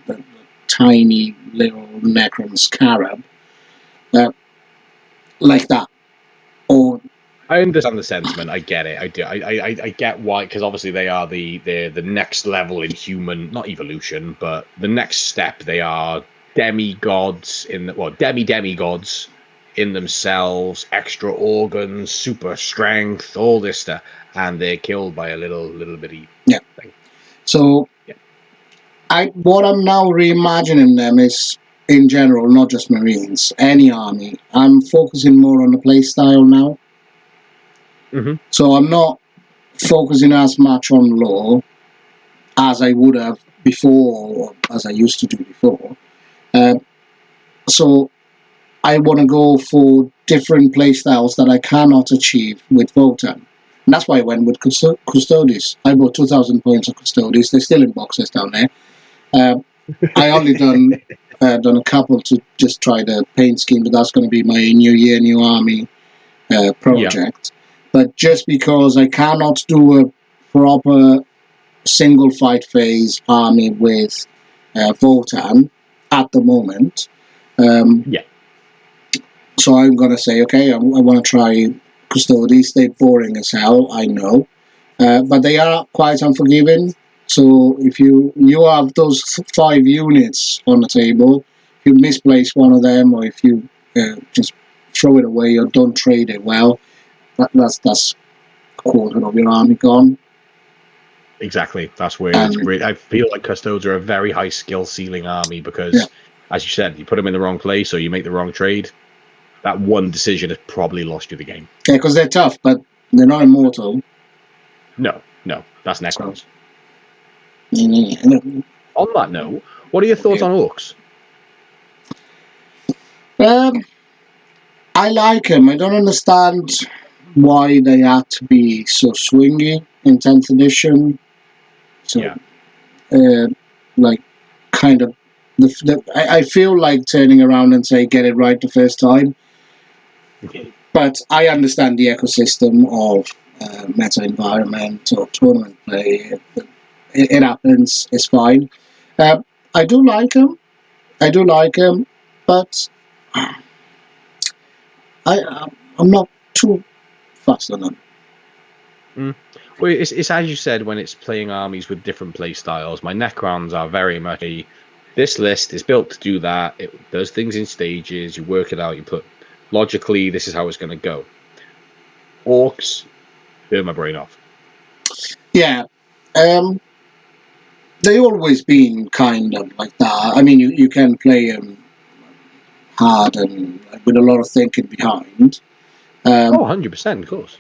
S3: tiny little Necron scarab. Like that. Or
S2: I understand the sentiment. I get it. I do. I get why, because obviously they are the next level in human, not evolution, but the next step. They are demigods demigods in themselves, extra organs, super strength, all this stuff, and they're killed by a little bitty thing.
S3: So, what I'm now reimagining them is, in general, not just Marines, any army. I'm focusing more on the playstyle now.
S2: Mm-hmm.
S3: So I'm not focusing as much on lore as I would have before, or as I used to do before. So I want to go for different playstyles that I cannot achieve with Votan. And that's why I went with Custodes. I bought 2,000 points of Custodes. They're still in boxes down there. I only done a couple to just try the paint scheme, but that's going to be my New Year, New Army project. But just because I cannot do a proper single fight phase army with Votan at the moment, so I'm going to say, okay, I want to try Custodes. They're boring as hell, I know. But they are quite unforgiving. So if you have those 5 units on the table, if you misplace one of them, or if you just throw it away or don't trade it well, that's a quarter of your army gone.
S2: Exactly. That's where it's great. I feel like Custodes are a very high skill ceiling army because, as you said, you put them in the wrong place or you make the wrong trade. That one decision has probably lost you the game.
S3: Yeah, because they're tough, but they're not immortal.
S2: No, that's Necrons.
S3: So,
S2: on that note, what are your thoughts on Orcs?
S3: I like them. I don't understand why they had to be so swingy in 10th edition. So, kind of, I feel like turning around and say, get it right the first time. But I understand the ecosystem of meta environment or tournament play. It happens. It's fine. I do like them. But I'm not too fussed on them.
S2: Well, it's as you said, when it's playing armies with different play styles. My Necrons are very much this list is built to do that. It does things in stages. You work it out. You put logically, this is how it's going to go. Orcs, turn my brain off.
S3: Yeah. They always been kind of like that. I mean, you can play them hard and with a lot of thinking behind.
S2: 100%, of course.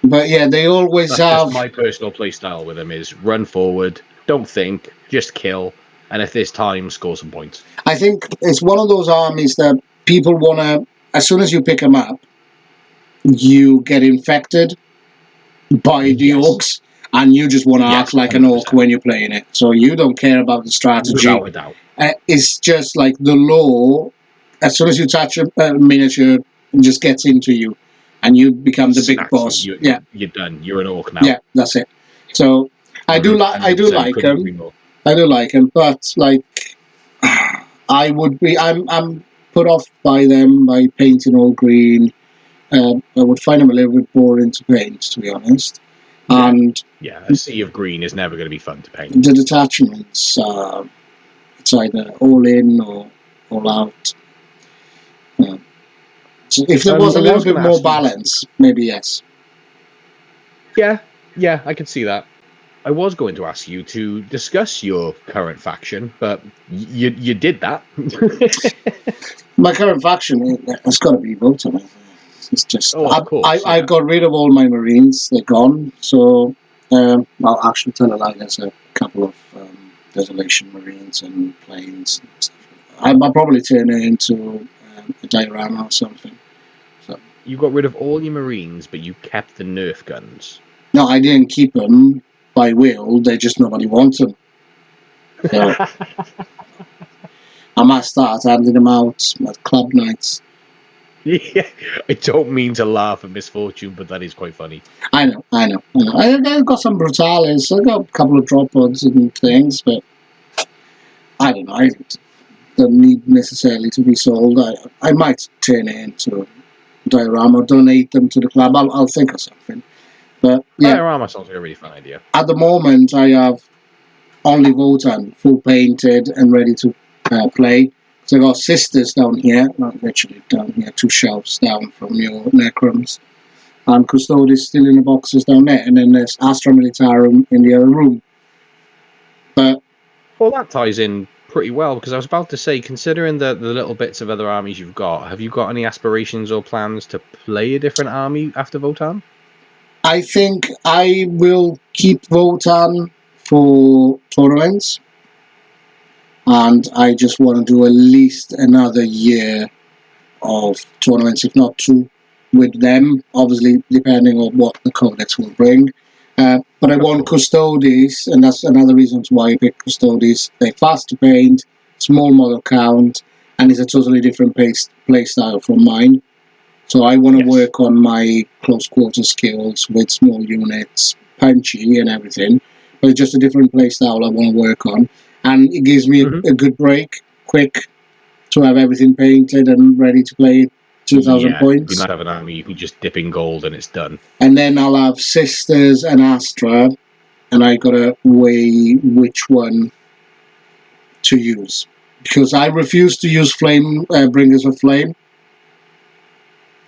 S3: But yeah, they always
S2: That's
S3: have.
S2: just my personal play style with them is run forward, don't think, just kill, and if there's time, score some points.
S3: I think it's one of those armies that people want to, as soon as you pick them up, you get infected by the orcs, and you just want to act like 100%. An orc when you're playing it. So you don't care about the strategy.
S2: Without a doubt.
S3: It's just like the lore. As soon as you touch a miniature, it just gets into you, and you become the big boss.
S2: You're done. You're an orc now.
S3: Yeah, that's it. So I do like them. I do like them, but like I'm put off by them by painting all green. I would find them a little bit boring to paint, to be honest. And
S2: a sea of green is never going to be fun to paint.
S3: The detachments, it's either all in or all out. So if there was a little bit more balance, maybe yes.
S2: Yeah, I could see that. I was going to ask you to discuss your current faction, but you did that.
S3: My current faction has got to be Votan. It's just I got rid of all my Marines. They're gone. So I'll actually tell a lie. There's a couple of Desolation Marines and planes. And stuff. I'll probably turn it into a diorama or something. So
S2: you got rid of all your Marines, but you kept the Nerf guns.
S3: No, I didn't keep them by will. They just nobody wants them. So I might start handing them out at club nights.
S2: Yeah, I don't mean to laugh at misfortune, but that is quite funny.
S3: I know. I've got some brutales. I've got a couple of drop pods and things, but I don't know. I don't need necessarily to be sold. I might turn it into a diorama, donate them to the club. I'll think of something. But yeah,
S2: diorama sounds like a really fun idea.
S3: At the moment, I have only Votan full painted and ready to play. So I got sisters down here, not literally down here, 2 shelves down from your necrons. And Custodes still in the boxes down there, and then there's Astra Militarum in the other room. But
S2: Well, that ties in pretty well, because I was about to say, considering the little bits of other armies you've got, have you got any aspirations or plans to play a different army after Votan?
S3: I think I will keep Votan for tournaments, and I just want to do at least another year of tournaments, if not 2, with them, obviously depending on what the Codex will bring. But I want Custodes, and that's another reason why I picked Custodes. They're fast to paint, small model count, and it's a totally different play style from mine. So I want to work on my close quarter skills with small units, punchy and everything. But it's just a different play style I want to work on. And it gives me a good break, quick, to have everything painted and ready to play 2,000 points.
S2: You might have an army you can just dip in gold and it's done.
S3: And then I'll have Sisters and Astra, and I gotta weigh which one to use. Because I refuse to use Flame Bringers of Flame.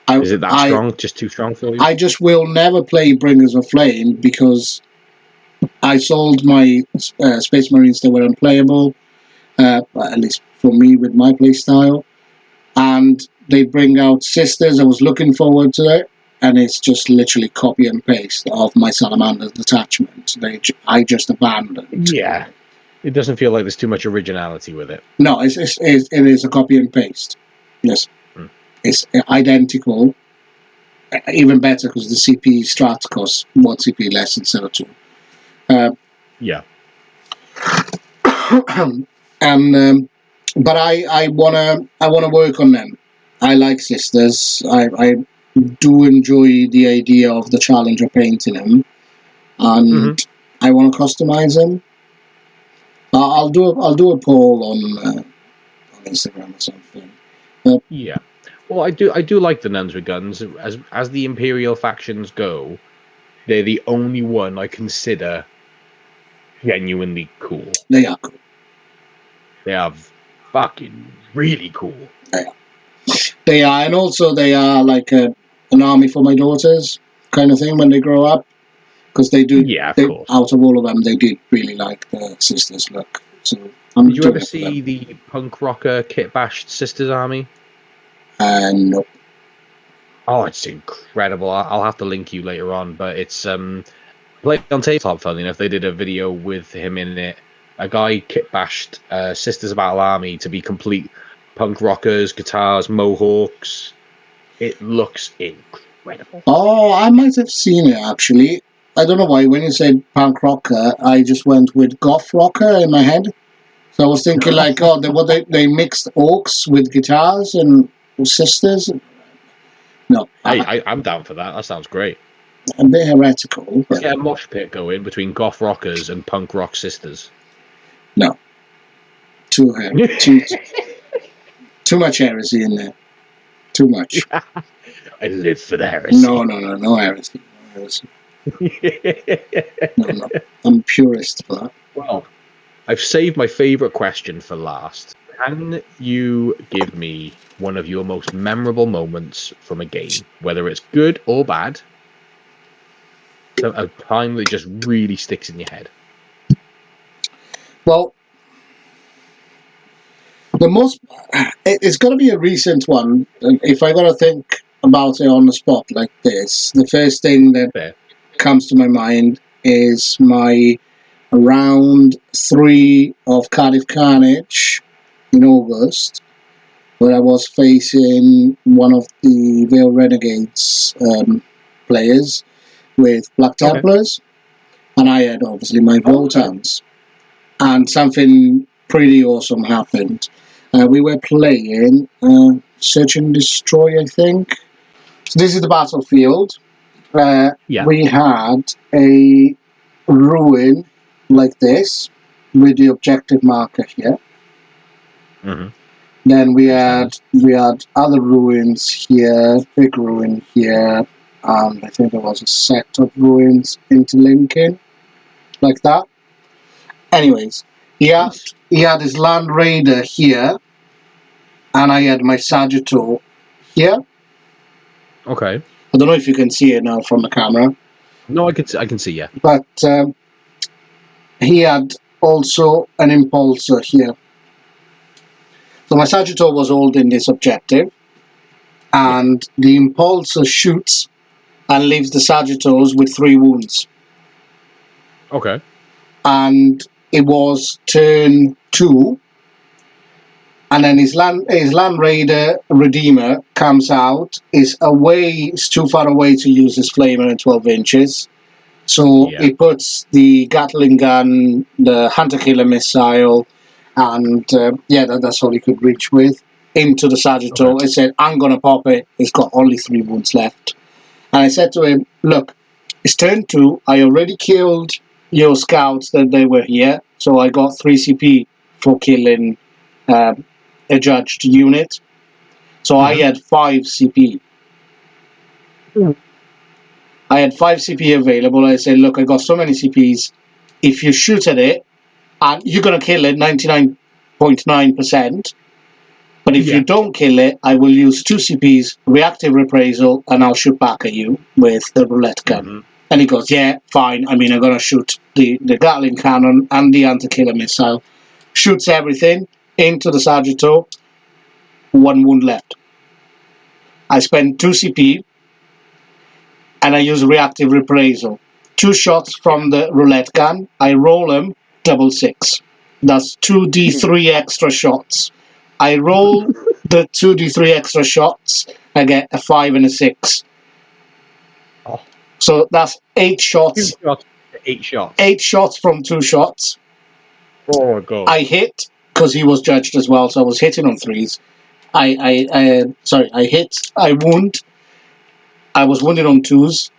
S2: Is it that strong? Just too strong for you?
S3: I just will never play Bringers of Flame because I sold my Space Marines that were unplayable, at least for me with my playstyle. And they bring out Sisters. I was looking forward to it, and it's just literally copy and paste of my Salamander detachment. I just abandoned.
S2: Yeah. It doesn't feel like there's too much originality with it.
S3: No, it is a copy and paste. Yes. It's identical. Even better because the CP strat costs 1 CP less instead of 2.
S2: Yeah.
S3: And but I wanna work on them. I like Sisters. I do enjoy the idea of the challenge of painting them, and I want to customize them. I'll do a poll on Instagram or something.
S2: Yeah. Well, I do like the nuns with guns. As the Imperial factions go, they're the only one I consider genuinely cool.
S3: They are cool.
S2: They are fucking really cool.
S3: They are, and also they are like an army for my daughters kind of thing when they grow up, because they do.
S2: Yeah, of course.
S3: Out of all of them, they did really like the Sisters look. So
S2: did you ever see the punk rocker kit bashed Sisters army?
S3: No.
S2: Oh, it's incredible. I'll have to link you later on, but it's played on tabletop. Funny enough, they did a video with him in it. A guy kit bashed Sisters Battle Army to be complete punk rockers, guitars, mohawks. It looks incredible.
S3: Oh, I might have seen it actually. I don't know why. When you said punk rocker, I just went with goth rocker in my head. So I was thinking like, oh, they mixed orcs with guitars and Sisters. No,
S2: I'm down for that. That sounds great.
S3: A bit heretical.
S2: Let's get a mosh pit going between goth rockers and punk rock sisters.
S3: No, too much heresy in there. Too much.
S2: I live for the heresy.
S3: No heresy. No. I'm a purist for that.
S2: Well, I've saved my favourite question for last. Can you give me one of your most memorable moments from a game, whether it's good or bad? A time that just really sticks in your head.
S3: Well, it's got to be a recent one. If I got to think about it on the spot like this, the first thing that comes to my mind is my round 3 of Cardiff Carnage in August, where I was facing one of the Veil Renegades players with Black Templars, and I had obviously my Votans, and something pretty awesome happened. We were playing Search and Destroy, I think. So this is the battlefield. We had a ruin like this with the objective marker here. Then we had other ruins here, big ruin here, and I think there was a set of ruins interlinking like that. Anyways, he had his Land Raider here, and I had my Sagittarius here.
S2: Okay.
S3: I don't know if you can see it now from the camera.
S2: No, I can see, yeah.
S3: But he had also an impulsor here. So my Sagittarius was holding this objective, and the impulsor shoots and leaves the Sagittarius with 3 wounds.
S2: Okay.
S3: And it was turn 2, and then his land raider Redeemer comes out. Is too far away to use his flamer in 12 inches. So he puts the Gatling gun, the hunter killer missile, and that's all he could reach with into the Sagittarius. I said, I'm gonna pop it. It's got only 3 wounds left. And I said to him, look, it's turn 2. I already killed your scouts that they were here, so I got 3 CP for killing a judged unit. So I had 5 CP. I had 5 CP available. I said, look, I got so many CPs. If you shoot at it, and you're going to kill it 99.9%, but if you don't kill it, I will use 2 CPs, reactive reprisal, and I'll shoot back at you with the roulette gun. And he goes, yeah, fine. I mean, I'm going to shoot the Gatling cannon and the anti-killer missile. Shoots everything into the Sagittarius. 1 wound left. I spend 2 CP, and I use reactive reprisal. 2 shots from the roulette gun. I roll them, double 6. That's 2d3 extra shots. I roll the 2d3 extra shots. I get a 5 and a 6.
S2: Oh.
S3: So that's 8 shots.
S2: 8 shots.
S3: 8 shots from 2 shots.
S2: Oh my god.
S3: I hit, because he was judged as well, so I was hitting on 3s. I hit. I wound. I was wounded on 2s.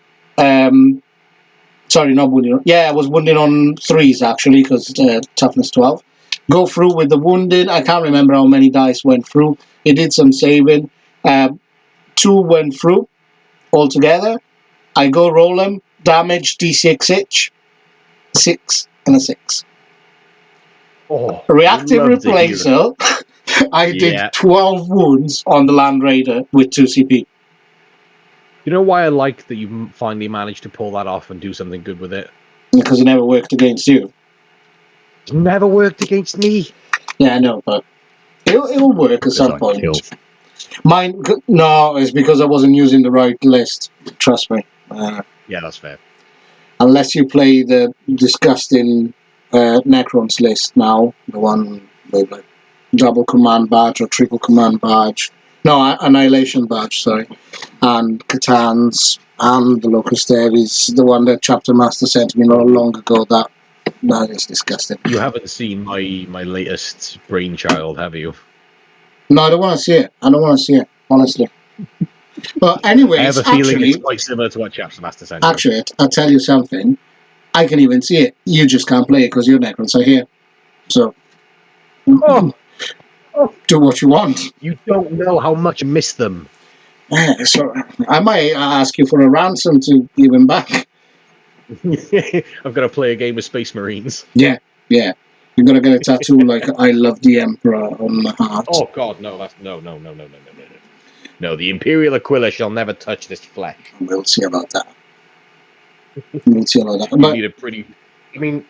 S3: Sorry, not wounded. Yeah, I was wounded on 3s, actually, because toughness 12. Go through with the wounded. I can't remember how many dice went through. It did some saving. 2 went through altogether. I go roll them. Damage D6 each. 6 and a 6.
S2: Oh,
S3: reactive reprisal. I did 12 wounds on the Land Raider with 2 CP.
S2: You know why I like that you finally managed to pull that off and do something good with it?
S3: Because it never worked against you.
S2: It never worked against me.
S3: Yeah, I know, but it'll work at some point. Mine, no, it's because I wasn't using the right list. Trust me.
S2: Yeah, that's fair.
S3: Unless you play the disgusting Necrons list now, the one with like double command badge or triple command badge. No, Annihilation badge, sorry. And Catan's and the Locust Ares, the one that Chapter Master sent me not long ago. That is disgusting.
S2: You haven't seen my latest brainchild, have you?
S3: No, I don't want to see it. Honestly. But anyways,
S2: I have a feeling it's quite similar to what Chapter Master sent you.
S3: Actually, I'll tell you something. I can even see it. You just can't play it because your Necrons are here. So, do what you want. You
S2: don't know how much I miss them.
S3: So I might ask you for a ransom to give him back.
S2: I've got to play a game of Space Marines.
S3: Yeah. You're gonna get a tattoo like "I love the Emperor" on the heart.
S2: Oh God, no! That's no. No, the Imperial Aquila shall never touch this flesh.
S3: We'll see about that.
S2: You need a pretty. I mean,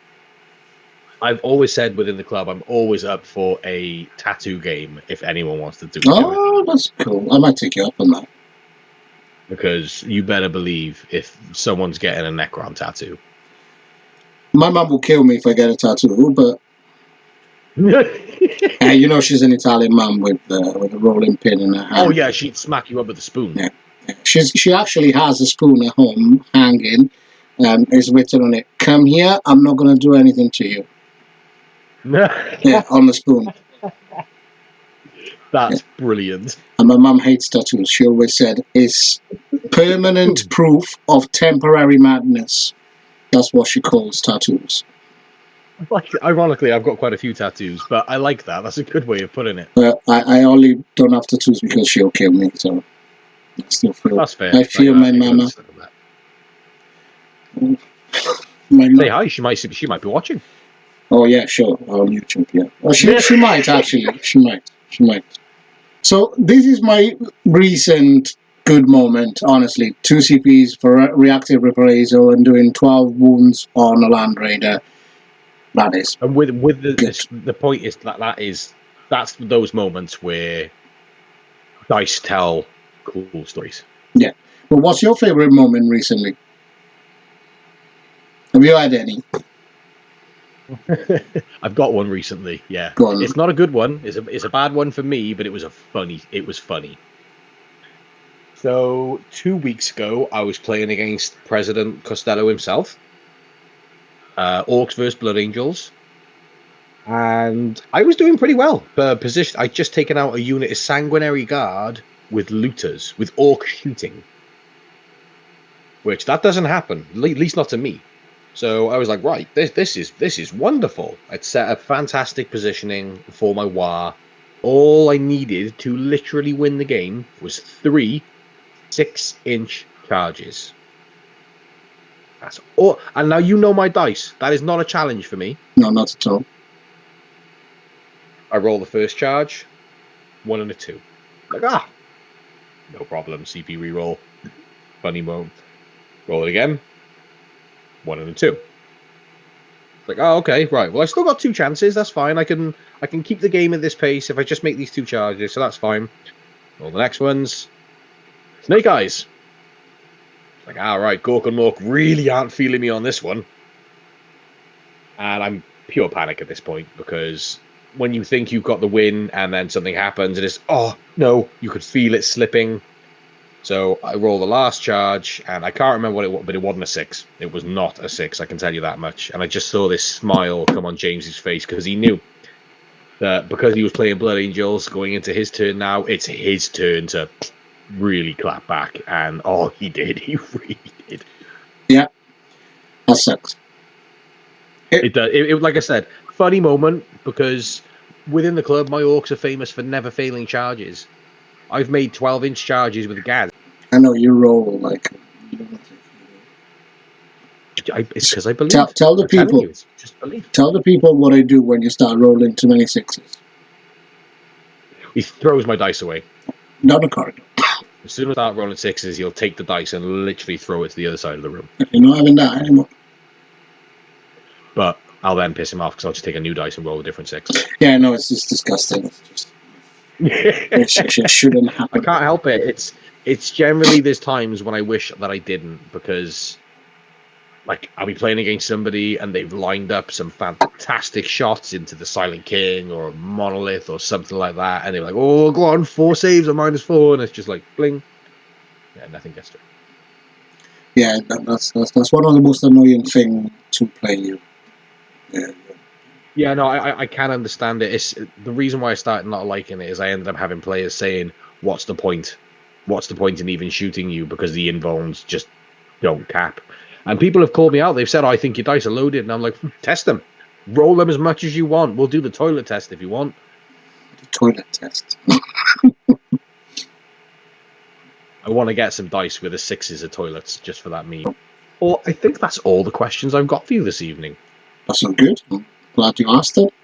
S2: I've always said within the club, I'm always up for a tattoo game if anyone wants to do it.
S3: Oh, that's cool. I might take you up on that.
S2: Because you better believe if someone's getting a Necron tattoo.
S3: My mum will kill me if I get a tattoo, but you know she's an Italian mum with a rolling pin in her hand.
S2: Oh yeah, she'd smack you up with a spoon.
S3: Yeah. She actually has a spoon at home hanging, and it's written on it, "Come here, I'm not going to do anything to you." Yeah, on the spoon.
S2: That's brilliant.
S3: And my mum hates tattoos. She always said it's permanent proof of temporary madness. That's what she calls tattoos.
S2: Ironically, I've got quite a few tattoos, but I like that. That's a good way of putting it.
S3: I only don't have tattoos because she'll kill me, so I still feel.
S2: That's fair.
S3: I feel my mama.
S2: Say hi. She might be watching.
S3: Oh yeah, sure. On YouTube, yeah. Well, she might actually. She might. So this is my recent good moment, honestly. 2 CPs for reactive reprisal and doing 12 wounds on a Land Raider. That is
S2: And with
S3: good.
S2: the point is that's those moments where dice tell cool stories.
S3: Yeah. But what's your favorite moment recently? Have you had any?
S2: I've got one recently. Yeah,
S3: Go on.
S2: it's not a good one. It's a bad one for me, but it was funny. So 2 weeks ago, I was playing against President Costello himself, Orcs versus Blood Angels, and I was doing pretty well. Position, I'd just taken out a unit of Sanguinary Guard with looters, with Orc shooting, which that doesn't happen, at least not to me. So I was like, right, this is wonderful. I'd set a fantastic positioning for my war. All I needed to literally win the game was 3 6-inch charges. That's all. And now you know my dice. That is not a challenge for me.
S3: No, not at all.
S2: I roll the first charge, 1 and a 2. Like, no problem. CP reroll. Funny moment. Roll it again. 1 and a 2. Like, okay, right. Well, I still got 2 chances. That's fine. I can keep the game at this pace if I just make these 2 charges. So that's fine. Roll the next ones. Snake Eyes. Like, all right, Gork and Mork really aren't feeling me on this one. And I'm pure panic at this point because when you think you've got the win and then something happens, it is, oh, no, you could feel it slipping. So I roll the last charge, and I can't remember what it was, but it wasn't a 6. It was not a 6, I can tell you that much. And I just saw this smile come on James's face because he knew that because he was playing Blood Angels going into his turn now, it's his turn to really clap back. And, he did. He really did.
S3: Yeah, that sucks.
S2: It like I said, funny moment because within the club, my Orcs are famous for never failing charges. I've made 12-inch charges with Gaz.
S3: I know you roll like.
S2: It's because I believe.
S3: Tell the people.
S2: You, it's just belief.
S3: Tell the people what I do when you start rolling too many 6s.
S2: He throws my dice away.
S3: Down the corridor.
S2: As soon as I start rolling 6s, he'll take the dice and literally throw it to the other side of the room.
S3: You're not having that anymore.
S2: But I'll then piss him off because I'll just take a new dice and roll a different 6.
S3: Yeah, no, it's just disgusting. It's just. It shouldn't happen.
S2: I can't help it. It's generally there's times when I wish that I didn't because. Like, I'll be playing against somebody and they've lined up some fantastic shots into the Silent King or Monolith or something like that. And they're like, oh, go on, 4 saves or -4. And it's just like, bling. Yeah, nothing gets through.
S3: Yeah, that's one of the most annoying things to play you.
S2: Yeah, no, I can understand it. It's the reason why I started not liking it is I ended up having players saying, what's the point? What's the point in even shooting you? Because the invulns just don't cap. And people have called me out. They've said, I think your dice are loaded. And I'm like, test them. Roll them as much as you want. We'll do the toilet test if you want.
S3: The toilet test.
S2: I want to get some dice with the 6s of toilets just for that meme. Well, I think that's all the questions I've got for you this evening.
S3: That's so good. I'm glad you asked it.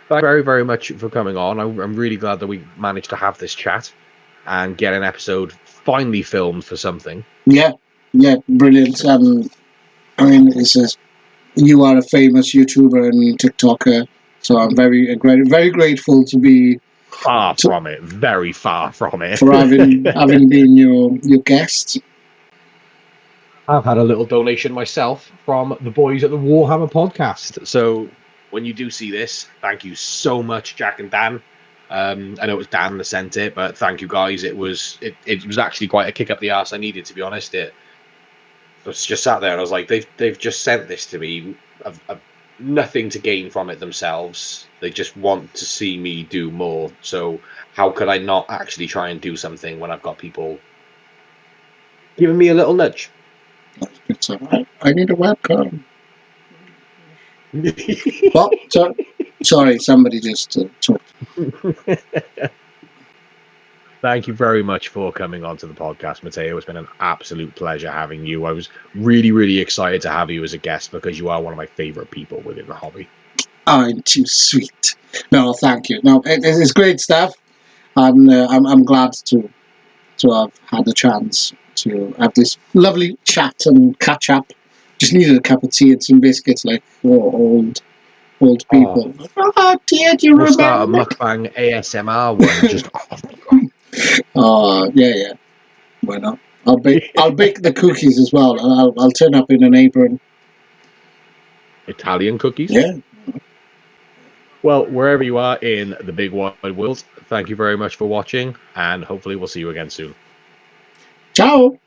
S2: Thank you very, very much for coming on. I'm really glad that we managed to have this chat and get an episode finally filmed for something.
S3: Yeah, brilliant. I mean, you are a famous YouTuber and TikToker, so I'm very grateful to be
S2: very far from it,
S3: for having been your guest.
S2: I've had a little donation myself from the boys at the Warhammer podcast. So when you do see this, thank you so much, Jack and Dan. I know it was Dan that sent it, but thank you guys. It was actually quite a kick up the arse I needed, to be honest. I was just sat there and I was like, they've just sent this to me. I've nothing to gain from it themselves. They just want to see me do more. So how could I not actually try and do something when I've got people giving me a little nudge?
S3: So I need a webcam. Well, sorry, somebody just talked.
S2: Thank you very much for coming onto the podcast, Matteo. It's been an absolute pleasure having you. I was really, really excited to have you as a guest because you are one of my favorite people within the hobby.
S3: Aren't you sweet? No, thank you. No, it's great stuff, and I'm glad to have had the chance to have this lovely chat and catch up. Just needed a cup of tea and some biscuits, like old people. Oh dear, do you
S2: We'll start a
S3: remember?
S2: mukbang ASMR one. Just
S3: Oh yeah. Why not? I'll bake the cookies as well, and I'll turn up in an apron.
S2: Italian cookies.
S3: Yeah.
S2: Well, wherever you are in the big wide world, thank you very much for watching, and hopefully we'll see you again soon.
S3: Ciao.